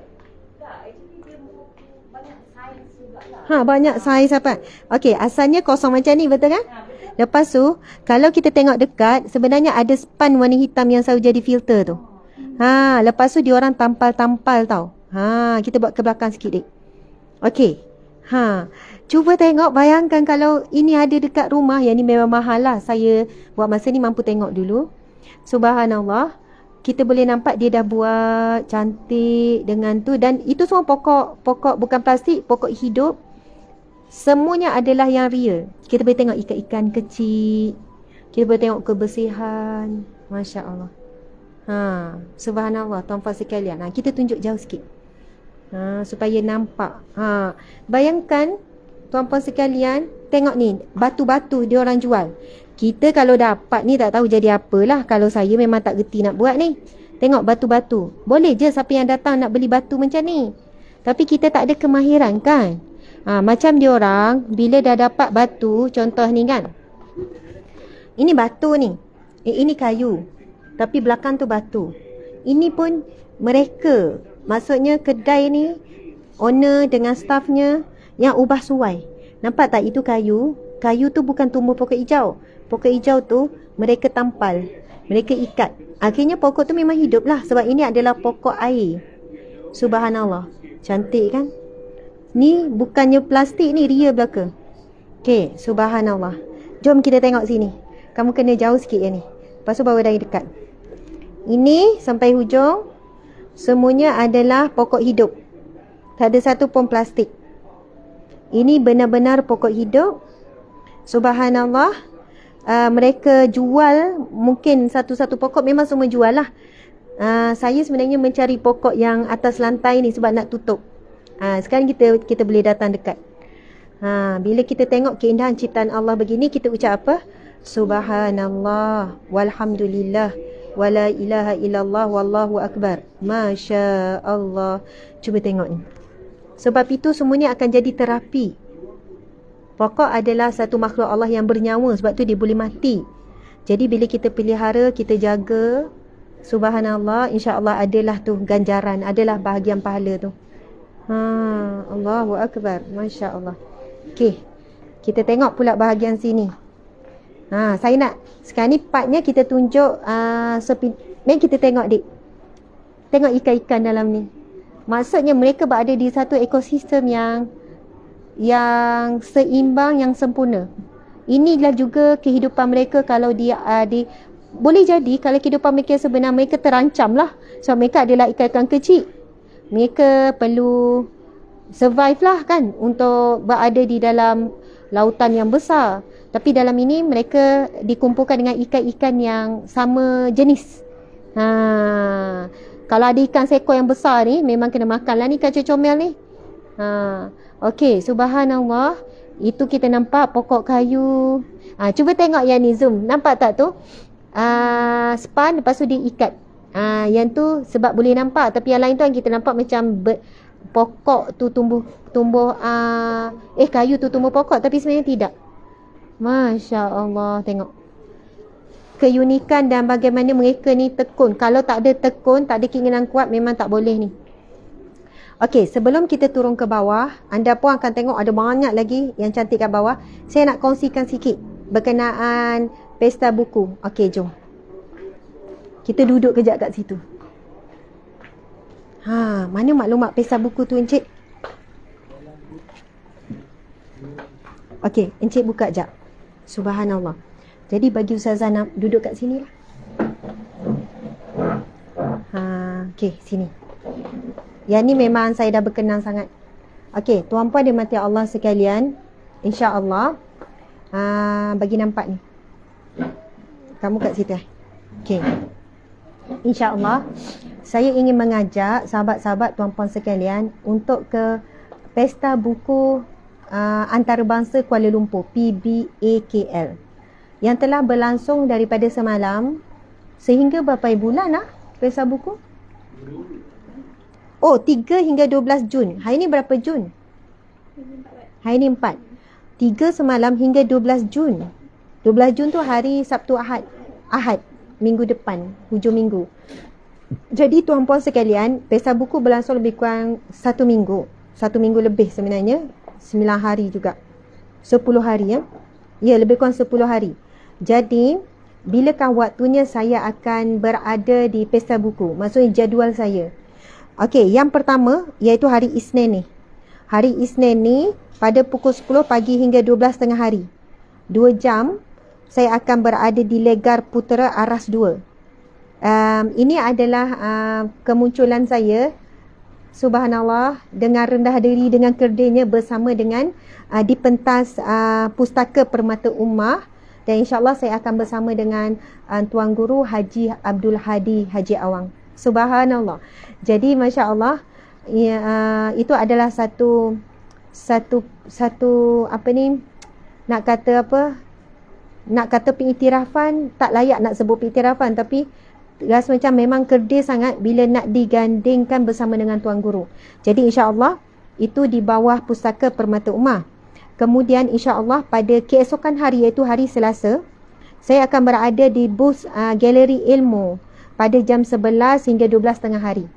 Banyak saiz apa. Okey, asalnya kosong macam ni, betul kan? Lepas tu, kalau kita tengok dekat, sebenarnya ada span warna hitam yang selalu jadi filter tu. Lepas tu dia orang tampal-tampal tau. Kita buat ke belakang sikit dik. Okey. Cuba tengok, bayangkan kalau ini ada dekat rumah. Yang ni memang mahal lah. Saya buat masa ni mampu tengok dulu. Subhanallah. Kita boleh nampak dia dah buat cantik dengan tu. Dan itu semua pokok bukan plastik, pokok hidup. Semuanya adalah yang real. Kita boleh tengok ikan-ikan kecil. Kita boleh tengok kebersihan. Masya Allah. Subhanallah tuan-puan sekalian. Kita tunjuk jauh sikit. Supaya nampak. Bayangkan tuan-puan sekalian, tengok ni, batu-batu dia orang jual. Kita kalau dapat ni tak tahu jadi apalah. Kalau saya memang tak gerti nak buat ni. Tengok batu-batu. Boleh je siapa yang datang nak beli batu macam ni. Tapi kita tak ada kemahiran kan. Macam dia orang bila dah dapat batu, contoh ni kan. Ini batu ni. Ini kayu. Tapi belakang tu batu. Ini pun mereka, maksudnya kedai ni, owner dengan staffnya yang ubah suai. Nampak tak itu kayu? Kayu tu bukan tumbuh pokok hijau. Pokok hijau tu mereka tampal. Mereka ikat. Akhirnya pokok tu memang hidup lah. Sebab ini adalah pokok air. Subhanallah. Cantik kan? Ni bukannya plastik ni, ria belaka. Okay, subhanallah. Jom kita tengok sini. Kamu kena jauh sikit ya ni. Lepas tu baru dari dekat. Ini sampai hujung. Semuanya adalah pokok hidup. Tak ada satu pun plastik. Ini benar-benar pokok hidup. Subhanallah. Mereka jual mungkin satu-satu pokok memang semua jual lah. Saya sebenarnya mencari pokok yang atas lantai ni sebab nak tutup. Sekarang kita boleh datang dekat. Bila kita tengok keindahan ciptaan Allah begini, kita ucap apa? Subhanallah walhamdulillah wala ilaha illallah wallahu akbar. Masya Allah. Cuba tengok ni. Sebab itu semuanya akan jadi terapi. Pokok adalah satu makhluk Allah yang bernyawa. Sebab tu dia boleh mati. Jadi bila kita pelihara, kita jaga, subhanallah, insya-Allah adalah tu ganjaran, adalah bahagian pahala tu. Allahu akbar. Masya Allah. Okey. Kita tengok pula bahagian sini. Saya nak sekarang ni partnya kita tunjuk mari kita tengok dik. Tengok ikan-ikan dalam ni. Maksudnya mereka berada di satu ekosistem yang seimbang, yang sempurna. Inilah juga kehidupan mereka kalau boleh jadi kalau kehidupan mereka sebenar mereka terancam lah. Sebab mereka adalah ikan-ikan kecil. Mereka perlu survive lah kan untuk berada di dalam lautan yang besar. Tapi dalam ini mereka dikumpulkan dengan ikan-ikan yang sama jenis. Kalau ada ikan seekor yang besar ni memang kena makan lah ni ikan comel ni. Okey, subhanallah. Itu kita nampak pokok kayu. Cuba tengok yang ni, zoom. Nampak tak tu? Span lepas tu dia ikat. Yang tu sebab boleh nampak. Tapi yang lain tu yang kita nampak macam pokok tu tumbuh kayu tu tumbuh pokok. Tapi sebenarnya tidak. Masya Allah. Tengok keunikan dan bagaimana mereka ni tekun. Kalau tak ada tekun, tak ada keinginan kuat, memang tak boleh ni. Okey, sebelum kita turun ke bawah, anda pun akan tengok ada banyak lagi yang cantik kat bawah. Saya nak kongsikan sikit berkenaan pesta buku. Okey, jom. Kita duduk kejap kat situ. Mana maklumat pesta buku tu, Encik? Okey, Encik buka jap. Subhanallah. Jadi bagi Ustazah nak duduk kat sini lah. Okey, sini. Yang ni memang saya dah berkenan sangat. Okey, tuan-puan dan mati Allah sekalian, insya-Allah bagi nampak ni. Kamu kat situ. Okey. Insya-Allah saya ingin mengajak sahabat-sahabat tuan-puan sekalian untuk ke Pesta Buku Antarabangsa Kuala Lumpur, PBAKL, yang telah berlangsung daripada semalam sehingga berapa bulan Pesta Buku? 3 hingga 12 Jun. Hari ni berapa Jun? Hari ni 4. 3 semalam hingga 12 Jun. 12 Jun tu hari Sabtu Ahad. Minggu depan, hujung minggu. Jadi tuan-puan sekalian, Pesta Buku berlangsung lebih kurang 1 minggu. 1 minggu lebih sebenarnya. 9 hari juga. 10 hari ya. Ya, lebih kurang 10 hari. Jadi, bilakah waktunya saya akan berada di Pesta Buku? Maksudnya jadual saya. Okey, yang pertama iaitu hari Isnin ni. Hari Isnin ni pada pukul 10 pagi hingga 12 tengah hari. 2 jam saya akan berada di Legar Putera Aras 2. Ini adalah kemunculan saya, subhanallah, dengan rendah diri, dengan kerdilnya bersama dengan di pentas Pustaka Permata Ummah. Dan insyaAllah saya akan bersama dengan Tuan Guru Haji Abdul Hadi Haji Awang. Subhanallah. Jadi Masya Allah, itu adalah satu apa ni, nak kata pengiktirafan, tak layak nak sebut pengiktirafan, tapi rasa macam memang kerdil sangat bila nak digandingkan bersama dengan Tuan Guru. Jadi insya-Allah itu di bawah Pustaka Permata Ummah. Kemudian insya-Allah pada keesokan hari, iaitu hari Selasa, saya akan berada di booth Galeri Ilmu pada jam 11 hingga 12 tengah hari.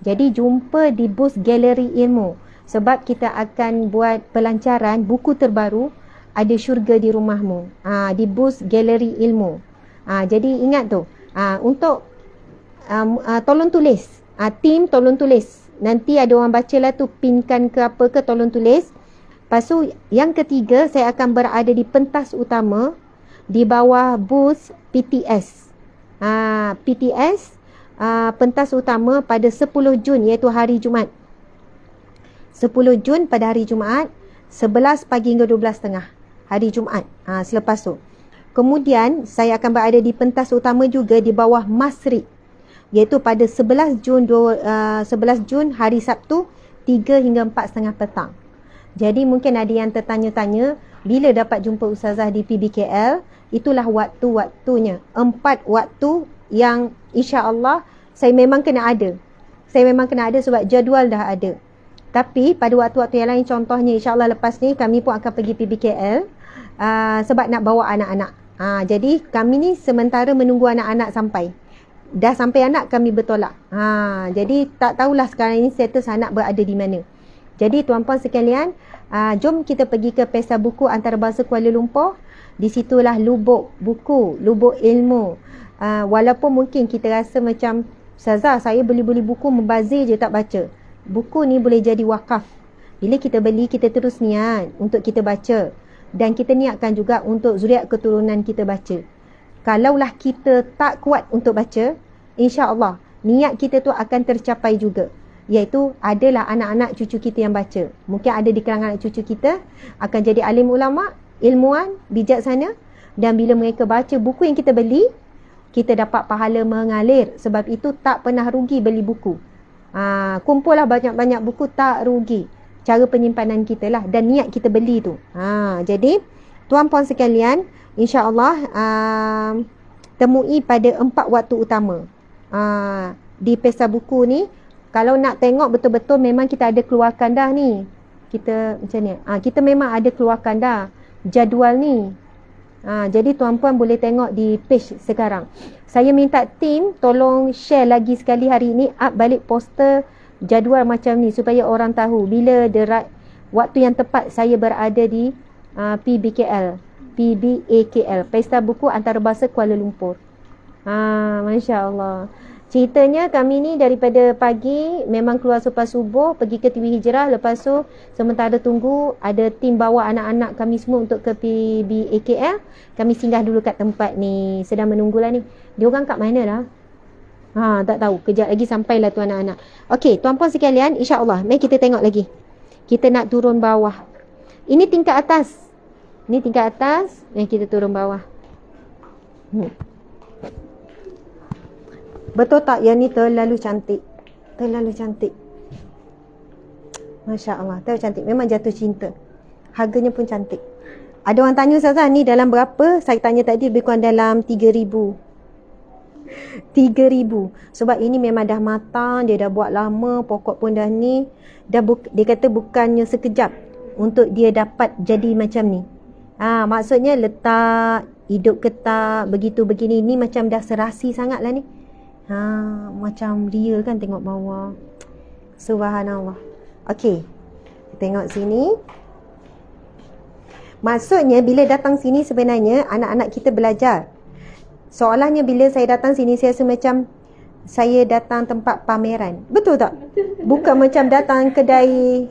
Jadi jumpa di booth Galeri Ilmu sebab kita akan buat pelancaran buku terbaru Ada Syurga di Rumahmu di booth Galeri Ilmu. Jadi ingat tu, Untuk tolong tulis. Tim tolong tulis. Nanti ada orang baca lah tu, pinkan ke apa ke, tolong tulis. Lepas tu yang ketiga, saya akan berada di pentas utama di bawah bus PTS. PTS pentas utama pada 10 Jun iaitu hari Jumaat. 10 Jun pada hari Jumaat, 11 pagi hingga 12.30 hari Jumaat. Selepas tu. Kemudian saya akan berada di pentas utama juga di bawah Masrid iaitu pada 11 Jun hari Sabtu 3 hingga 4.30 petang. Jadi mungkin ada yang tertanya-tanya bila dapat jumpa Ustazah di PBKL. Itulah waktu-waktunya. 4 waktu yang insya-Allah saya memang kena ada. Saya memang kena ada sebab jadual dah ada. Tapi pada waktu-waktu yang lain, contohnya insya-Allah lepas ni kami pun akan pergi PBKL sebab nak bawa anak-anak. Jadi kami ni sementara menunggu anak-anak sampai. Dah sampai anak kami bertolak. Jadi tak tahulah sekarang ini status anak berada di mana. Jadi tuan-puan sekalian, jom kita pergi ke Pesta Buku Antarabangsa Kuala Lumpur. Di situlah lubuk buku, lubuk ilmu. Walaupun mungkin kita rasa macam, Ustazah, saya beli-beli buku membazir je tak baca. Buku ni boleh jadi wakaf. Bila kita beli, kita terus niat untuk kita baca. Dan kita niatkan juga untuk zuriat keturunan kita baca. Kalaulah kita tak kuat untuk baca, insya-Allah niat kita tu akan tercapai juga. Iaitu adalah anak-anak cucu kita yang baca. Mungkin ada di kalangan anak cucu kita akan jadi alim ulama, ilmuwan, bijaksana. Dan bila mereka baca buku yang kita beli, kita dapat pahala mengalir. Sebab itu tak pernah rugi beli buku. Kumpullah banyak-banyak buku, tak rugi. Cara penyimpanan kita lah dan niat kita beli tu. Jadi tuan-puan sekalian, insya-Allah temui pada 4 waktu utama di Pesta Buku ni. Kalau nak tengok betul-betul memang kita ada keluarkan dah ni. Kita macam ni. Kita memang ada keluarkan dah jadual ni. Jadi tuan-puan boleh tengok di page sekarang. Saya minta tim tolong share lagi sekali hari ini, up balik poster jadual macam ni supaya orang tahu bila waktu yang tepat saya berada di PBKL, Pesta Buku Antarabangsa Kuala Lumpur. Masya Allah. Ceritanya kami ni daripada pagi memang keluar selepas subuh pergi ke TV Hijrah. Lepas tu sementara tunggu ada tim bawa anak-anak kami semua untuk ke PBAKL. Kami singgah dulu kat tempat ni. Sedang menunggulah ni. Diorang kat mana lah? Tak tahu. Kejap lagi sampailah tu anak-anak. Okey, tuan-puan sekalian, insya-Allah mari kita tengok lagi. Kita nak turun bawah. Ini tingkat atas. Ni tingkat atas. Mari kita turun bawah. Betul tak yang ni terlalu cantik? Terlalu cantik. Masya Allah, terlalu cantik. Memang jatuh cinta. Harganya pun cantik. Ada orang tanya, Ustazah, ni dalam berapa? Saya tanya tadi lebih kurang dalam 3,000. 3,000. Sebab ini memang dah matang, dia dah buat lama, pokok pun dah ni. Dia kata bukannya sekejap untuk dia dapat jadi macam ni. Maksudnya letak, hidup ketak, begitu begini. Ni macam dah serasi sangat lah ni. Macam real kan tengok bawah. Subhanallah. Okey, tengok sini. Maksudnya bila datang sini sebenarnya anak-anak kita belajar. Soalannya bila saya datang sini saya rasa macam saya datang tempat pameran. Betul tak? Bukan macam datang kedai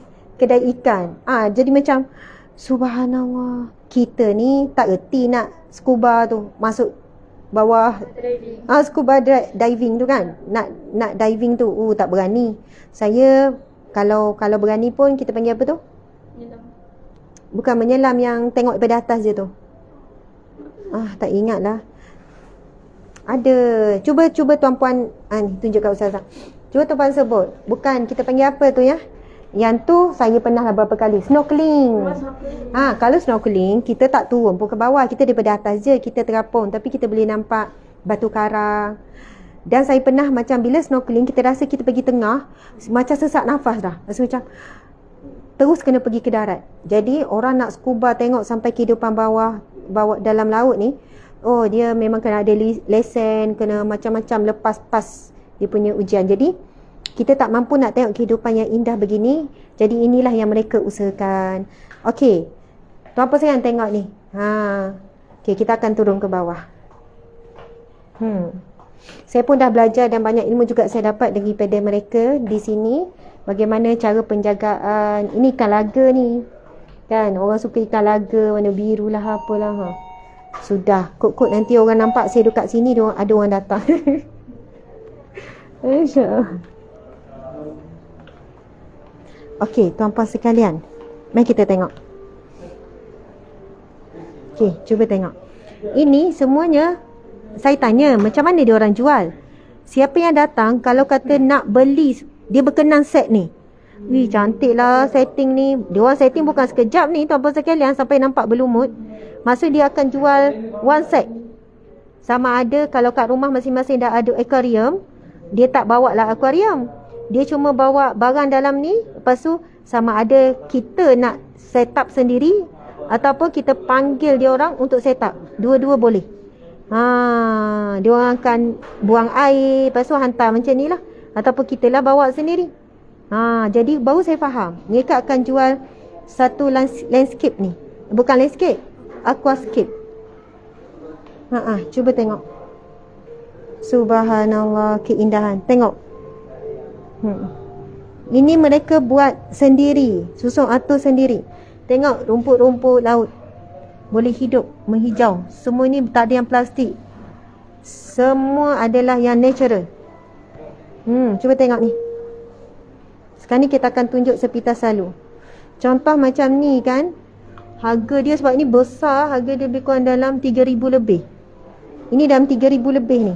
ikan. Jadi macam subhanallah. Kita ni tak erti nak scuba tu masuk bawah scuba diving tu kan. Nak diving tu tak berani. Saya kalau berani pun kita panggil apa tu? Bukan menyelam yang tengok daripada atas je tu. Tak ingat lah. Ada. Cuba tuan-puan ni tunjuk kat Ustazah. Cuba tuan-puan sebut. Bukan kita panggil apa tu ya? Yang tu saya pernah lah berapa kali. Snorkeling. Kalau snorkeling kita tak turun pun ke bawah. Kita daripada atas je kita terapung. Tapi kita boleh nampak batu karang. Dan saya pernah macam bila snorkeling kita rasa kita pergi tengah. Macam sesak nafas dah. Rasa macam terus kena pergi ke darat. Jadi orang nak scuba tengok sampai kehidupan bawah dalam laut ni. Dia memang kena ada lesen. Kena macam-macam lepas pas dia punya ujian. Jadi kita tak mampu nak tengok kehidupan yang indah begini. Jadi inilah yang mereka usahakan. Okey. Tuan-puan sekalian tengok ni. Okey, kita akan turun ke bawah. Saya pun dah belajar dan banyak ilmu juga saya dapat daripada mereka di sini. Bagaimana cara penjagaan. Ini ikan laga ni. Kan, orang suka ikan laga warna biru lah apalah. Ha. Sudah, kod-kod nanti orang nampak saya duduk kat sini, ada orang datang. InsyaAllah. Okey, tuan-puan sekalian. Mari kita tengok. Okey, cuba tengok. Ini semuanya saya tanya macam mana dia orang jual. Siapa yang datang kalau kata nak beli, dia berkenan set ni. Wih, cantik lah setting ni. Dia orang setting bukan sekejap ni tuan-puan sekalian sampai nampak berlumut. Maksud dia akan jual one set. Sama ada kalau kat rumah masing-masing dah ada aquarium, dia tak bawa lah aquarium. Dia cuma bawa barang dalam ni. Lepas tu sama ada kita nak set up sendiri ataupun kita panggil dia orang untuk set up. Dua-dua boleh. Dia orang akan buang air, lepas tu hantar macam ni lah. Ataupun kita lah bawa sendiri. Jadi baru saya faham. Mereka akan jual satu landscape ni. Bukan landscape, aquascape. Cuba tengok. Subhanallah, keindahan. Tengok. Ini mereka buat sendiri, susun atur sendiri. Tengok rumput-rumput laut. Boleh hidup, menghijau. Semua ni tak ada yang plastik. Semua adalah yang natural. Cuba tengok ni. Sekarang ni kita akan tunjuk sepintas lalu. Contoh macam ni kan. Harga dia sebab ni besar. Harga dia lebih kurang dalam 3,000 lebih. Ini dalam 3,000 lebih ni.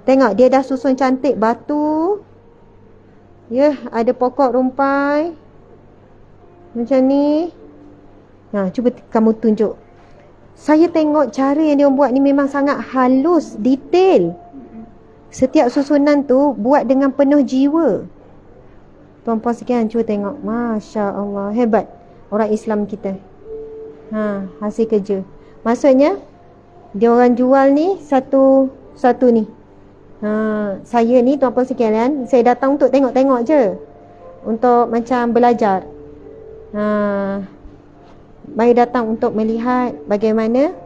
Tengok dia dah susun cantik batu. Ya, ada pokok rumpai. Macam ni. Cuba kamu tunjuk. Saya tengok cara yang dia buat ni memang sangat halus, detail. Setiap susunan tu buat dengan penuh jiwa. Tuan-puan sekalian cuba tengok. Masya Allah, hebat orang Islam kita. Hasil kerja. Maksudnya dia orang jual ni satu ni. Saya ni tuan-puan sekalian, saya datang untuk tengok-tengok je. Untuk macam belajar. Mari datang untuk melihat bagaimana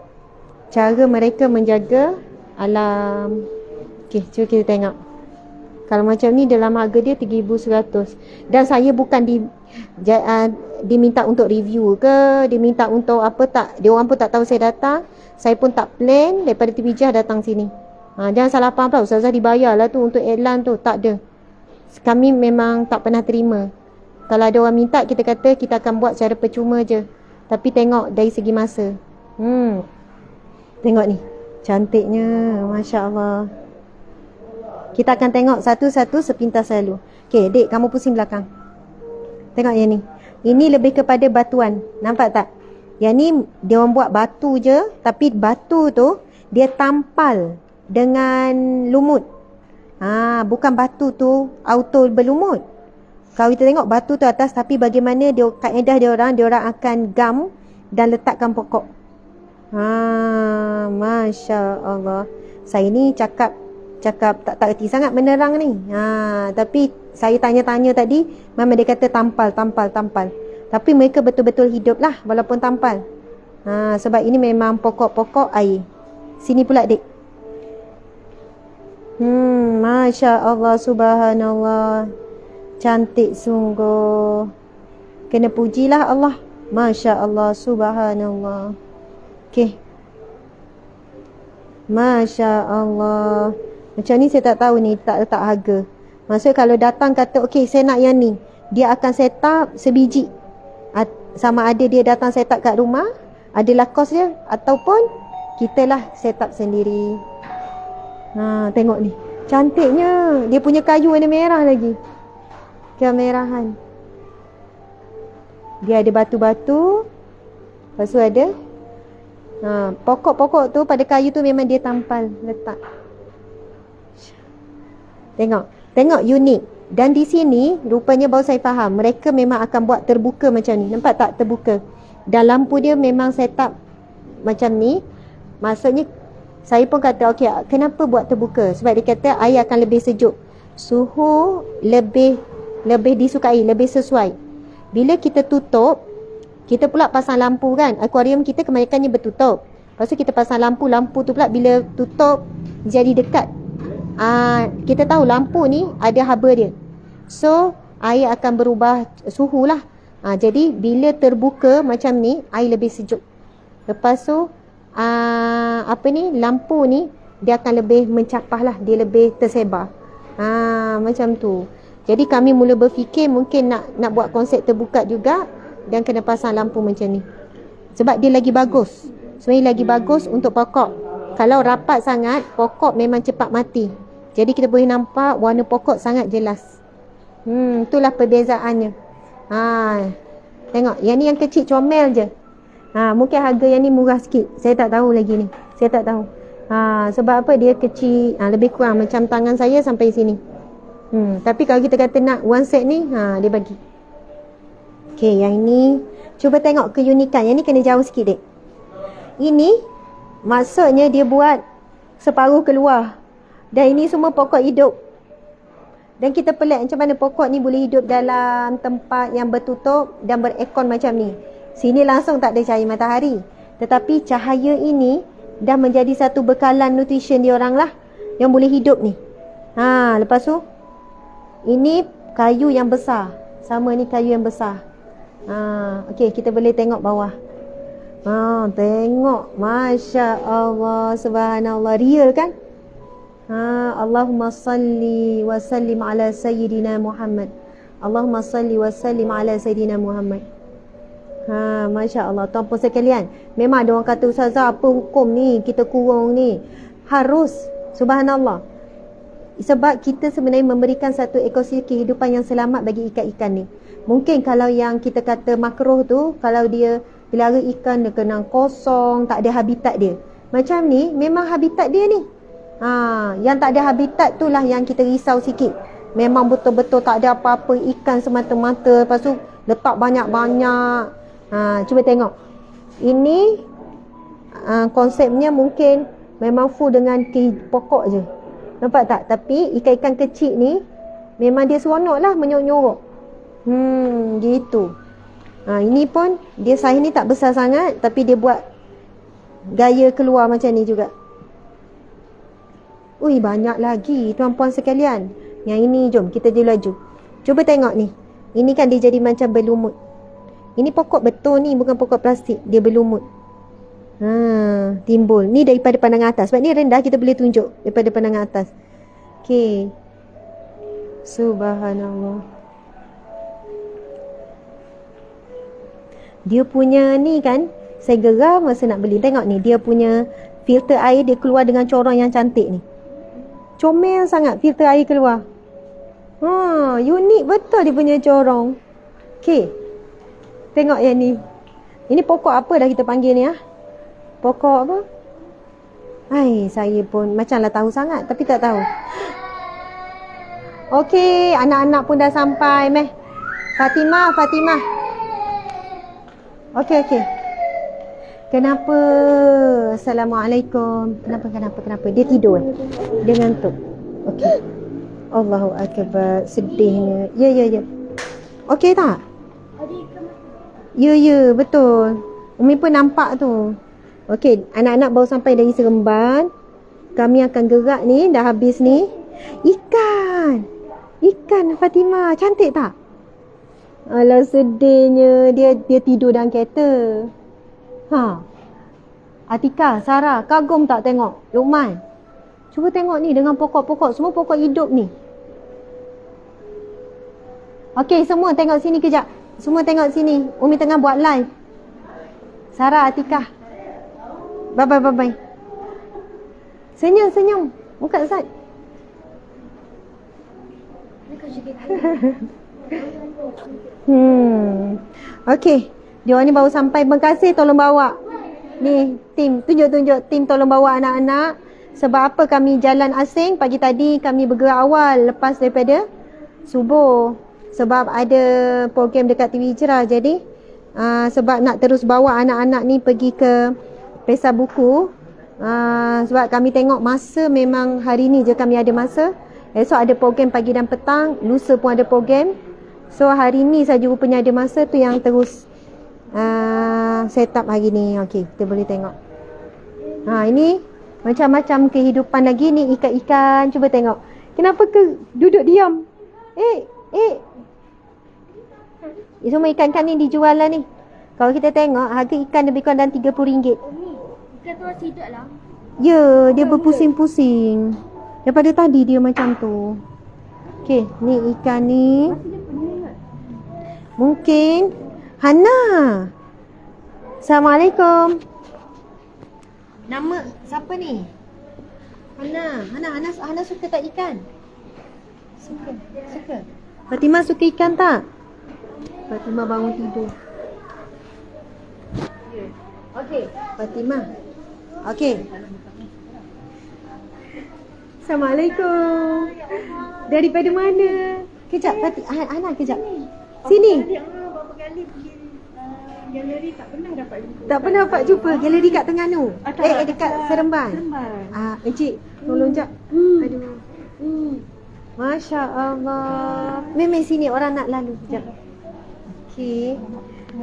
cara mereka menjaga alam. Okey, cuba kita tengok. Kalau macam ni dalam harga dia 3,100. Dan saya bukan diminta untuk review ke, diminta untuk apa tak. Dia orang pun tak tahu saya datang. Saya pun tak plan daripada TV Jah datang sini. Jangan salah faham pula, Ustazah dibayar lah tu untuk iklan tu. Tak ada. Kami memang tak pernah terima. Kalau ada orang minta, kita kata kita akan buat secara percuma je. Tapi tengok dari segi masa. Tengok ni. Cantiknya. Masya Allah. Kita akan tengok satu-satu sepintas lalu. Okey, dek, kamu pusing belakang. Tengok yang ni. Ini lebih kepada batuan. Nampak tak? Yang ni dia orang buat batu je, tapi batu tu dia tampal dengan lumut. Bukan batu tu auto berlumut. Kalau kita tengok batu tu atas, tapi bagaimana dia kaedah dia orang akan gam dan letakkan pokok. Masya Allah. Saya ni cakap tak erti sangat menerang ni. Tapi saya tanya-tanya tadi, memang dia kata tampal. Tapi mereka betul-betul hidup lah walaupun tampal. Sebab ini memang pokok-pokok air. Sini pula dek. Masya Allah, subhanallah. Cantik sungguh. Kena pujilah Allah. Masya Allah, subhanallah. Okey. Masya Allah. Macam ni saya tak tahu ni, tak letak harga. Maksud kalau datang kata, okey saya nak yang ni, dia akan set up sebiji. Sama ada dia datang set up kat rumah, adalah kos dia, ataupun kita lah set up sendiri. Tengok ni. Cantiknya. Dia punya kayu warna merah lagi. Kemerahan. Dia ada batu-batu. Lepas tu ada pokok-pokok tu pada kayu tu memang dia tampal letak. Tengok unik. Dan di sini rupanya baru saya faham, mereka memang akan buat terbuka macam ni. Nampak tak terbuka? Dan lampu dia memang set up macam ni. Maksudnya saya pun kata okey, kenapa buat terbuka? Sebab dia kata air akan lebih sejuk. Suhu lebih disukai, lebih sesuai. Bila kita tutup, kita pula pasang lampu kan. Akuarium kita kebanyakannya bertutup. Lepas tu kita pasang lampu tu pula bila tutup jadi dekat. kita tahu lampu ni ada haba dia. So air akan berubah suhu lah. Jadi bila terbuka macam ni, air lebih sejuk. Lepas tu lampu ni dia akan lebih mencapah lah, dia lebih tersebar. Macam tu. Jadi kami mula berfikir mungkin nak buat konsep terbuka juga dan kena pasang lampu macam ni. Sebab dia lagi bagus. Sebenarnya lagi bagus untuk pokok. Kalau rapat sangat, pokok memang cepat mati. Jadi kita boleh nampak warna pokok sangat jelas. Itulah perbezaannya. Tengok, yang ni yang kecil comel je. Mungkin harga yang ni murah sikit. Saya tak tahu lagi ni. Saya tak tahu. Sebab apa dia kecil, lebih kurang macam tangan saya sampai sini. Tapi kalau kita kata nak one set ni, dia bagi. Okey, yang ini cuba tengok keunikan. Yang ni kena jauh sikit, dek. Ini maksudnya dia buat separuh keluar. Dan ini semua pokok hidup. Dan kita pelik macam mana pokok ni boleh hidup dalam tempat yang bertutup dan berekon macam ni. Sini langsung tak ada cahaya matahari. Tetapi cahaya ini dah menjadi satu bekalan nutrition dia orang lah. Yang boleh hidup ni. Lepas tu ini kayu yang besar. Sama ni kayu yang besar. Okey, kita boleh tengok bawah. Tengok. Masya Allah. Subhanallah. Real kan? Allahumma salli wa sallim ala Sayyidina Muhammad. Allahumma salli wa sallim ala Sayyidina Muhammad. Masya Allah. Tuan-puan sekalian, memang ada orang kata, Ustazah, apa hukum ni kita kurung ni? Harus. Subhanallah. Sebab kita sebenarnya memberikan satu ekosistem kehidupan yang selamat bagi ikan-ikan ni. Mungkin kalau yang kita kata makruh tu, kalau dia pelihara ikan dia kena kosong, tak ada habitat dia. Macam ni memang habitat dia ni. Yang tak ada habitat tu lah yang kita risau sikit. Memang betul-betul tak ada apa-apa, ikan semata-mata. Lepas tu letak banyak-banyak. Cuba tengok. Ini konsepnya mungkin memang full dengan pokok je. Nampak tak? Tapi ikan-ikan kecil ni memang dia seronok lah menyorok-nyorok. Gitu. Ini pun dia saiz ni tak besar sangat, tapi dia buat gaya keluar macam ni juga. Ui, banyak lagi tuan-puan sekalian. Yang ini jom kita je laju. Cuba tengok ni. Ini kan dia jadi macam berlumut. Ini pokok betul ni, bukan pokok plastik. Dia berlumut. Timbul. Ni daripada pandangan atas. Sebab ni rendah, kita boleh tunjuk daripada pandangan atas. Okey. Subhanallah. Dia punya ni kan, saya geram masa nak beli. Tengok ni, dia punya filter air dia keluar dengan corong yang cantik ni. Comel sangat filter air keluar. Unik betul dia punya corong. Okey. Tengok yang ni. Ini pokok apa dah kita panggil ni Pokok apa? Saya pun macam lah tahu sangat tapi tak tahu. Okey, anak-anak pun dah sampai meh. Fatimah. Okey. Kenapa? Assalamualaikum. Kenapa? Dia tidur Dia ngantuk. Okey. Allahu akbar. Sedihnya. Ya. Okey tak? Ya, betul. Umi pun nampak tu. Okey, anak-anak baru sampai dari Seremban. Kami akan gerak ni, dah habis ni. Ikan Fatimah, cantik tak? Alah sedihnya, dia tidur dalam kereta. Atika, Sarah, kagum tak tengok? Luqman, cuba tengok ni dengan pokok-pokok, semua pokok hidup ni. Okey, semua tengok sini kejap. Semua tengok sini. Umi tengah buat live. Sarah, Atika. Bye. Senyum. Buka Zat. Okey. Dia orang ni baru sampai. Terima kasih tolong bawa. Ni, tim. Tunjuk tim tolong bawa anak-anak. Sebab apa kami jalan asing. Pagi tadi kami bergerak awal. Lepas daripada subuh. Sebab ada program dekat TV Hijrah. Jadi sebab nak terus bawa anak-anak ni pergi ke Pesta Buku. Sebab kami tengok masa memang hari ni je kami ada masa. Esok ada program pagi dan petang. Lusa pun ada program. So hari ni saja rupanya ada masa tu yang terus set up hari ni. Okey, kita boleh tengok. Ini Macam-macam kehidupan lagi ni ikan-ikan. Cuba tengok. Kenapa ke duduk diam? Semua ikan-ikan ni dijual lah ni. Kalau kita tengok harga ikan lebih kurang dalam RM30. Ikan tu masih hidup lah. Ya, dia berpusing-pusing. Daripada tadi dia macam tu. Okey, ni ikan ni. Mungkin Hana. Assalamualaikum. Nama siapa ni? Hana suka tak ikan? Suka. Fatimah suka ikan tak? Fatimah bangun tidur. Okey, Fatimah. Okey. Assalamualaikum. Daripada mana? Kejap, Hana kejap. Sini. Berapa kali pergi galeri tak pernah dapat jumpa. Tak pernah dapat jumpa galeri kat Terengganu. Dekat Seremban. Encik, tolong jap. Aduh. Masya Allah. Memang sini orang nak lalu. Sekejap. Okey.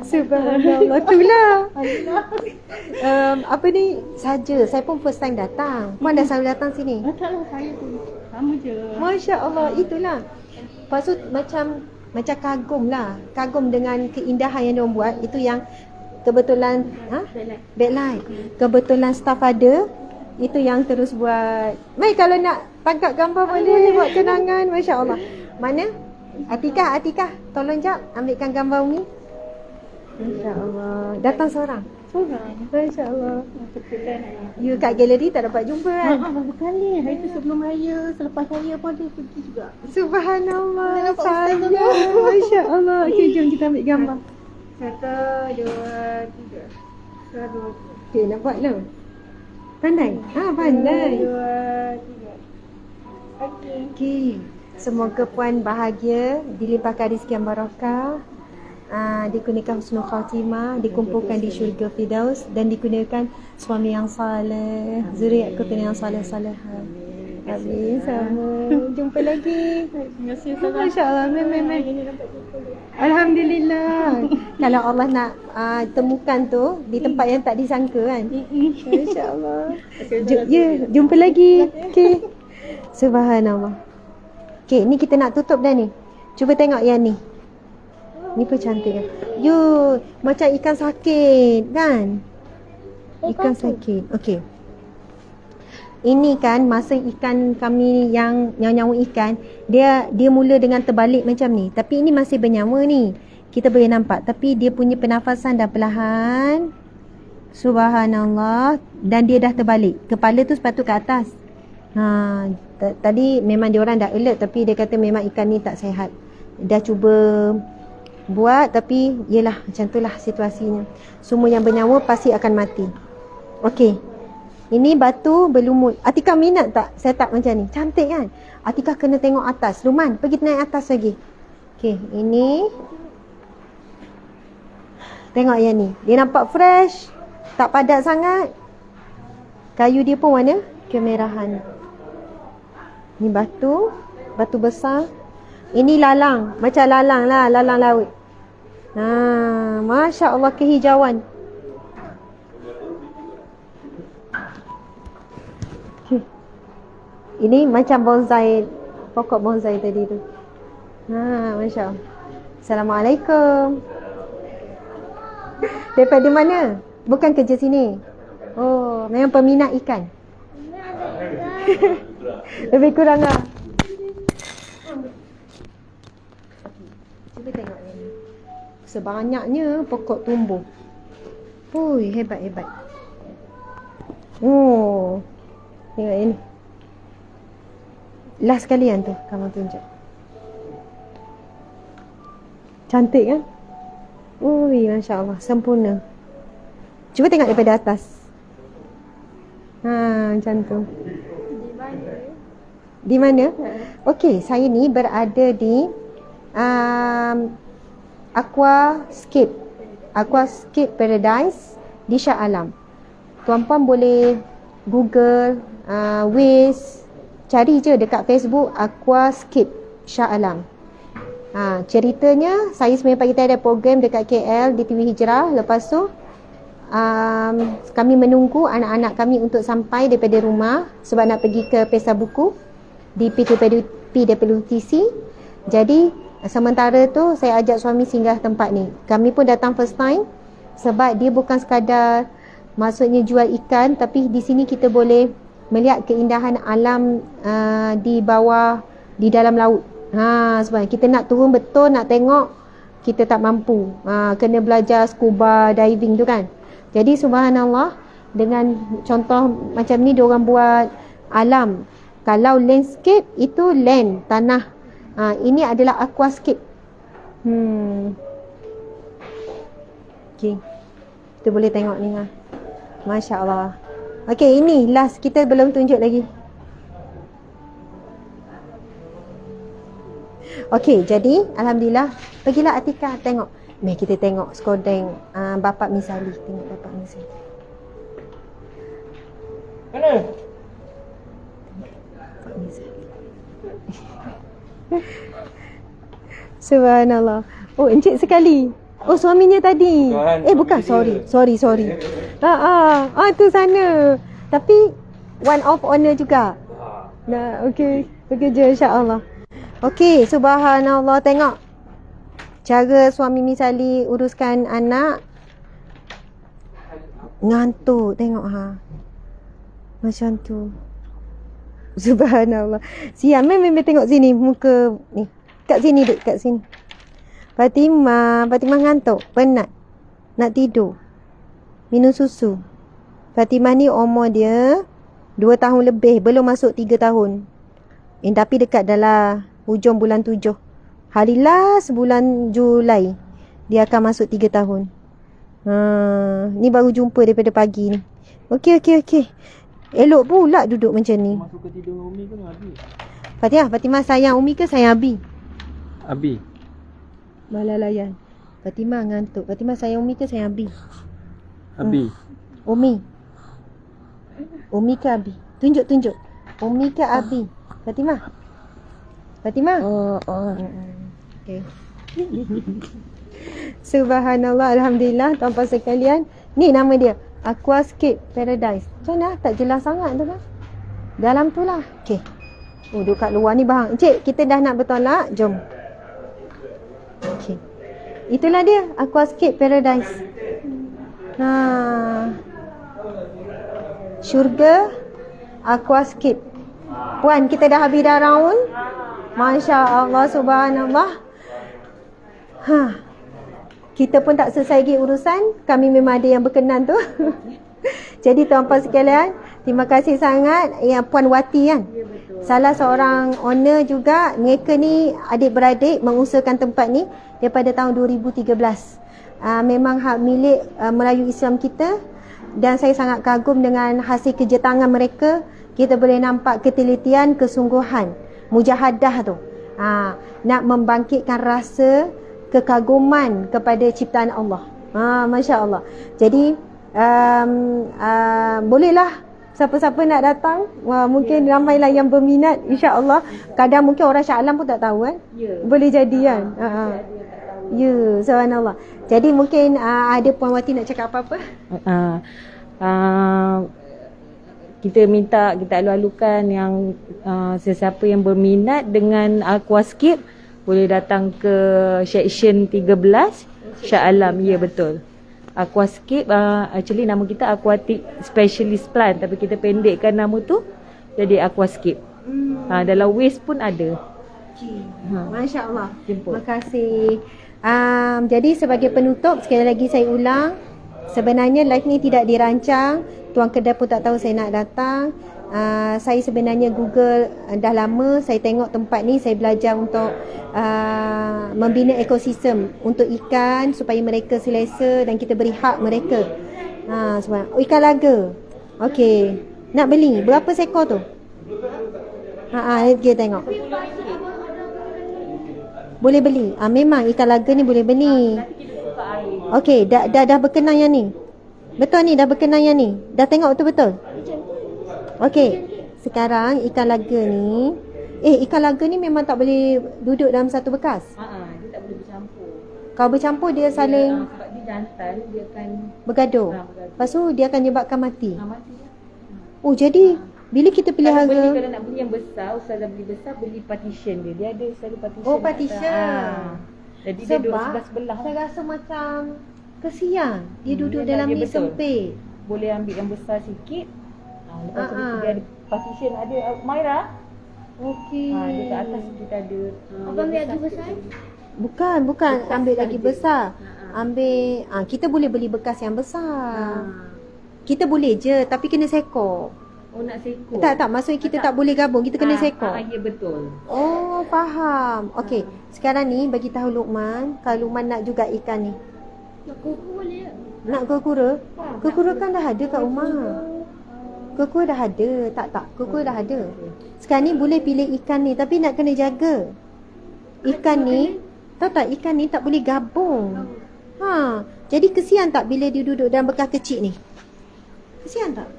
Subhanallah. Itulah. Apa ni? Saja. Saya pun first time datang. Puan dah selalu datang sini? Taklah, saya tu sama je. Masya Allah. Itulah. Lepas tu macam kagum lah. Kagum dengan keindahan yang diorang buat. Itu yang kebetulan backlight. Kebetulan staff ada. Itu yang terus buat. Mai kalau nak tangkap gambar boleh buat kenangan. Masya Allah. Mana? Atikah, tolong jap ambilkan gambar Umi. Masya Allah. Datang seorang. Masya Allah. You kat galeri tak dapat jumpa kan? Berapa kali? Hari tu sebelum raya, selepas raya pun dia pergi juga. Subhanallah. Saya. Masya Allah. Okay, jom kita ambil gambar. 1, 2, 3. Okay, nak buat lah. Pandai? Pandai. 2, 3. Okay. Semoga puan bahagia, dilimpahkan rezeki yang barakah, dikurniakan husnul khatimah, dikumpulkan di syurga Firdaus dan dikurniakan suami yang saleh, zuriat keturunan yang saleh-salehah. Amin. Sama. Jumpa lagi. Terima kasih. Masya-Allah. Memang. Alhamdulillah. Kalau Allah nak temukan tu di tempat yang tak disangka kan. Masya-Allah. Jumpa lagi. Okey. Subhanallah. Okey, ni kita nak tutup dah ni. Cuba tengok yang ni. Ni pun cantik kan. Macam ikan sakit kan? Ikan sakit. Okey. Ini kan masa ikan kami yang nyawa ikan, dia mula dengan terbalik macam ni. Tapi ini masih bernyawa ni. Kita boleh nampak. Tapi dia punya pernafasan dah perlahan. Subhanallah. Dan dia dah terbalik. Kepala tu sepatut ke atas. Tadi memang dia orang dah alert, tapi dia kata memang ikan ni tak sihat. Dah cuba buat, tapi yelah macam itulah situasinya. Semua yang bernyawa pasti akan mati. Okey. Ini batu berlumut. Atikah minat tak set up macam ni? Cantik kan? Atikah kena tengok atas. Luman, pergi naik atas lagi. Okey, ini. Tengok yang ni. Dia nampak fresh. Tak padat sangat. Kayu dia pun warna kemerahan. Ni batu. Batu besar. Ini lalang. Macam lalang lah. Lalang laut. Masya Allah kehijauan. Ini macam bonsai. Pokok bonsai tadi tu. Masya Allah. Assalamualaikum. Daripada mana? Bukan kerja sini. Oh, memang peminat ikan. Lebih kurang lah. Cuba tengok ni. Sebanyaknya pokok tumbuh. Ui, hebat. Oh. Tengok ini. Last kali yang tu kamu tunjuk. Cantik kan? Ui, Masya Allah. Sempurna. Cuba tengok daripada atas. Macam tu. Di mana? Okey, saya ni berada di Aquascape Paradise di Shah Alam. Tuan-puan boleh Google, Waze, cari je dekat Facebook Aquascape Shah Alam. Ceritanya saya sebenarnya pagi tadi ada program dekat KL di TV Hijrah. Lepas tu kami menunggu anak-anak kami untuk sampai daripada rumah sebab nak pergi ke Pesta Buku di PWTC. Jadi sementara tu saya ajak suami singgah tempat ni. Kami pun datang first time sebab dia bukan sekadar maksudnya jual ikan, tapi di sini kita boleh melihat keindahan alam di bawah, di dalam laut. Sebab kita nak turun betul, nak tengok, kita tak mampu. Kena belajar scuba diving tu kan. Jadi subhanallah, dengan contoh macam ni diorang buat alam. Kalau landscape itu land, tanah. Ini adalah aquascape. Okay, kita boleh tengok ni. Masya Allah. Okay, ini last, kita belum tunjuk lagi. Okay, jadi alhamdulillah, pergilah Atika tengok. Mari kita tengok skodeng Bapak Misali. Tengok Bapak Misali. Mana? Bapak Misali. Subhanallah. Oh, encik sekali. Oh, suaminya tadi. Bukan, sorry. Tu sana. Tapi one of owner juga. Nah, okey. Bekerja insya-Allah. Okey, subhanallah, tengok cara suami Misali uruskan anak. Ngantuk, tengok macam tu. Subhanallah. Siap, memang tengok sini muka ni. Kat sini duk, kat sini. Fatimah ngantuk, penat. Nak tidur. Minum susu. Fatimah ni umur dia 2 tahun lebih, belum masuk 3 tahun. Tapi dekat dalam hujung bulan 7. Hari last bulan Julai dia akan masuk 3 tahun. Ni baru jumpa daripada pagi ni. Okey. Elok pula duduk macam ni. Masuk ke tidur dengan Umi ke dengan Abi? Fatimah sayang Umi ke sayang Abi? Abi. Malah layan. Fatimah ngantuk. Fatimah sayang Umi ke sayang Abi? Abi. Umi ke Abi? Tunjuk. Umi ke Abi? Fatimah. Okay. Subhanallah, alhamdulillah tuan-tuan sekalian. Ni nama dia, Aquascape Paradise. Macam mana? Tak jelas sangat tu kan? Dalam tu lah. Okay. Oh, duduk kat luar ni bahang. Encik, kita dah nak bertolak. Jom. Okay. Itulah dia, Aquascape Paradise. Syurga Aquascape. Puan, kita dah habis dah round. Masya Allah, subhanallah. Kita pun tak selesai lagi urusan. Kami memang ada yang berkenan tu. Jadi tuan-puan sekalian, terima kasih sangat Puan Wati kan. Ya, betul. Salah seorang owner juga. Mereka ni adik-beradik mengusahakan tempat ni daripada tahun 2013. Memang hak milik Melayu Islam kita. Dan saya sangat kagum dengan hasil kerja tangan mereka. Kita boleh nampak ketelitian, kesungguhan, mujahadah tu. Nak membangkitkan rasa kekaguman kepada ciptaan Allah. Masya Allah. Jadi bolehlah siapa-siapa nak datang. Mungkin ramailah yang berminat, insya-Allah. Kadang mungkin orang Shah Alam pun tak tahu kan. Boleh jadi kan. Ya, subhanallah. Jadi mungkin ada Puan Wati nak cakap apa-apa? Kita minta, kita alu-alukan yang sesiapa yang berminat dengan Aquascape boleh datang ke section 13 Shah Alam. Ya, betul. Aquascape, actually nama kita Aquatic Specialist Plant, tapi kita pendekkan nama tu jadi Aquascape. Dalam Waze pun ada. Masya Allah. Jemput. Terima kasih. Jadi sebagai penutup, sekali lagi saya ulang, sebenarnya live ni tidak dirancang. Tuan kedai pun tak tahu saya nak datang. Saya sebenarnya Google dah lama. Saya tengok tempat ni, saya belajar untuk membina ekosistem untuk ikan supaya mereka selesa dan kita beri hak mereka. Ikan laga. Okey. Nak beli berapa seekor tu? Kita tengok. Boleh beli. Memang ikan laga ni boleh beli. Okey, dah berkenan yang ni. Betul ni, dah berkenan yang ni. Dah tengok betul-betul? Okey. Sekarang ikan laga ni, ikan laga ni memang tak boleh duduk dalam satu bekas. Dia tak boleh bercampur. Kalau bercampur dia saling Sebab dia jantan dia akan Bergaduh. bergaduh. Lepas tu dia akan menyebabkan mati. Mati lah. Oh, jadi bila kita Kalau pelihara nak beli yang besar, Ustazah beli besar, beli partition dia. Dia ada selalu partition. Oh, kat partition. atas. Jadi dia duduk sebelah-sebelah. saya rasa macam kesian. Dia duduk Yelah, dalam dia ni betul. sempit. Boleh ambil yang besar sikit. Lepas tu Ah, dia ada partition, ada Maira. Okey. Dia kat atas kita ada. Abang ambil lagi besar? Bukan ambil lagi saja. besar. Ambil kita boleh beli bekas yang besar. Kita boleh je tapi kena sekor. Oh, nak sekor. Tak, maksudnya kita tak boleh gabung, kita kena sekor. Ya, betul. Oh, faham. Okey, sekarang ni bagi tahu Luqman, kalau Luqman nak juga ikan ni. Nak kuku boleh tak? Nak kekura? Kekura kan dah ada kat rumah. Kekura dah ada, tak. Kekura dah ada. Sekarang ni boleh pilih ikan ni tapi nak kena jaga. Ikan ni, tahu tak ikan ni tak boleh gabung. Jadi kesian tak bila dia duduk dalam bekas kecil ni? Kesian tak?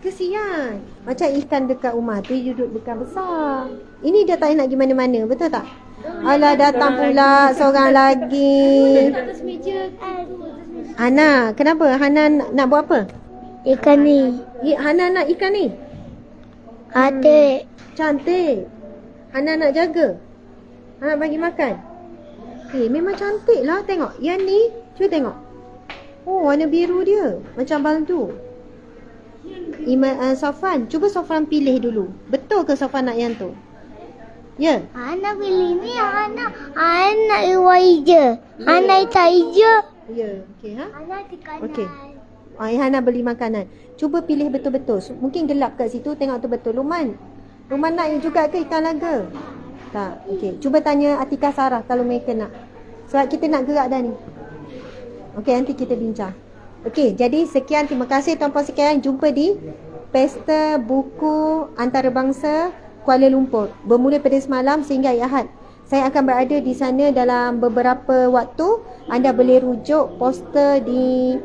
Kesian. Macam ikan dekat rumah tu dia duduk bekas besar. Ini dia tak nak pergi mana-mana, betul tak? Alah datang pula seorang lagi. Atas meja tu. Atas meja. Hana, kenapa? Hana nak buat apa? Ikan ni. Hana nak ikan ni? Adik. Cantik. Hana nak jaga. Hana bagi makan. Memang cantik lah tengok. Yang ni, cuba tengok. Oh, warna biru dia. Macam baldu. Sofan, cuba Sofan pilih dulu. Betul ke Sofan nak yang tu? Ya? Ana pilih ni, Ana iwa hijau. Ana hitam hijau. Ya. Okey, ha? Ana di kanan. Okey. Hana beli makanan. Cuba pilih betul-betul. Mungkin gelap kat situ, tengok tu betul. Luqman nak juga ke ikan laga? Tak. Okey, cuba tanya Atika Sarah kalau mereka nak. Sebab kita nak gerak dah ni. Okey, nanti kita bincang. Okey, jadi sekian, terima kasih tuan-puan sekalian. Jumpa di Pesta Buku Antarabangsa Kuala Lumpur. Bermula pada semalam sehingga hari Ahad. Saya akan berada di sana dalam beberapa waktu. Anda boleh rujuk poster di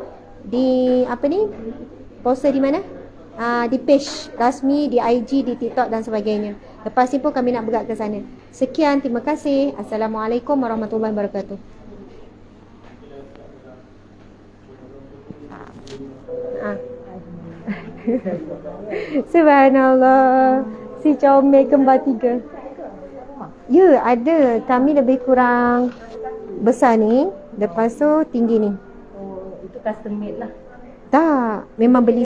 apa ni? Poster di mana? Di page rasmi, di IG, di TikTok dan sebagainya. Lepas ni pun kami nak bergerak ke sana. Sekian, terima kasih. Assalamualaikum warahmatullahi wabarakatuh. Subhanallah. Si comel kembar 3. Ya, ada. Kami lebih kurang besar ni. Lepas tu tinggi ni. Oh, itu custom made lah. Tak, memang beli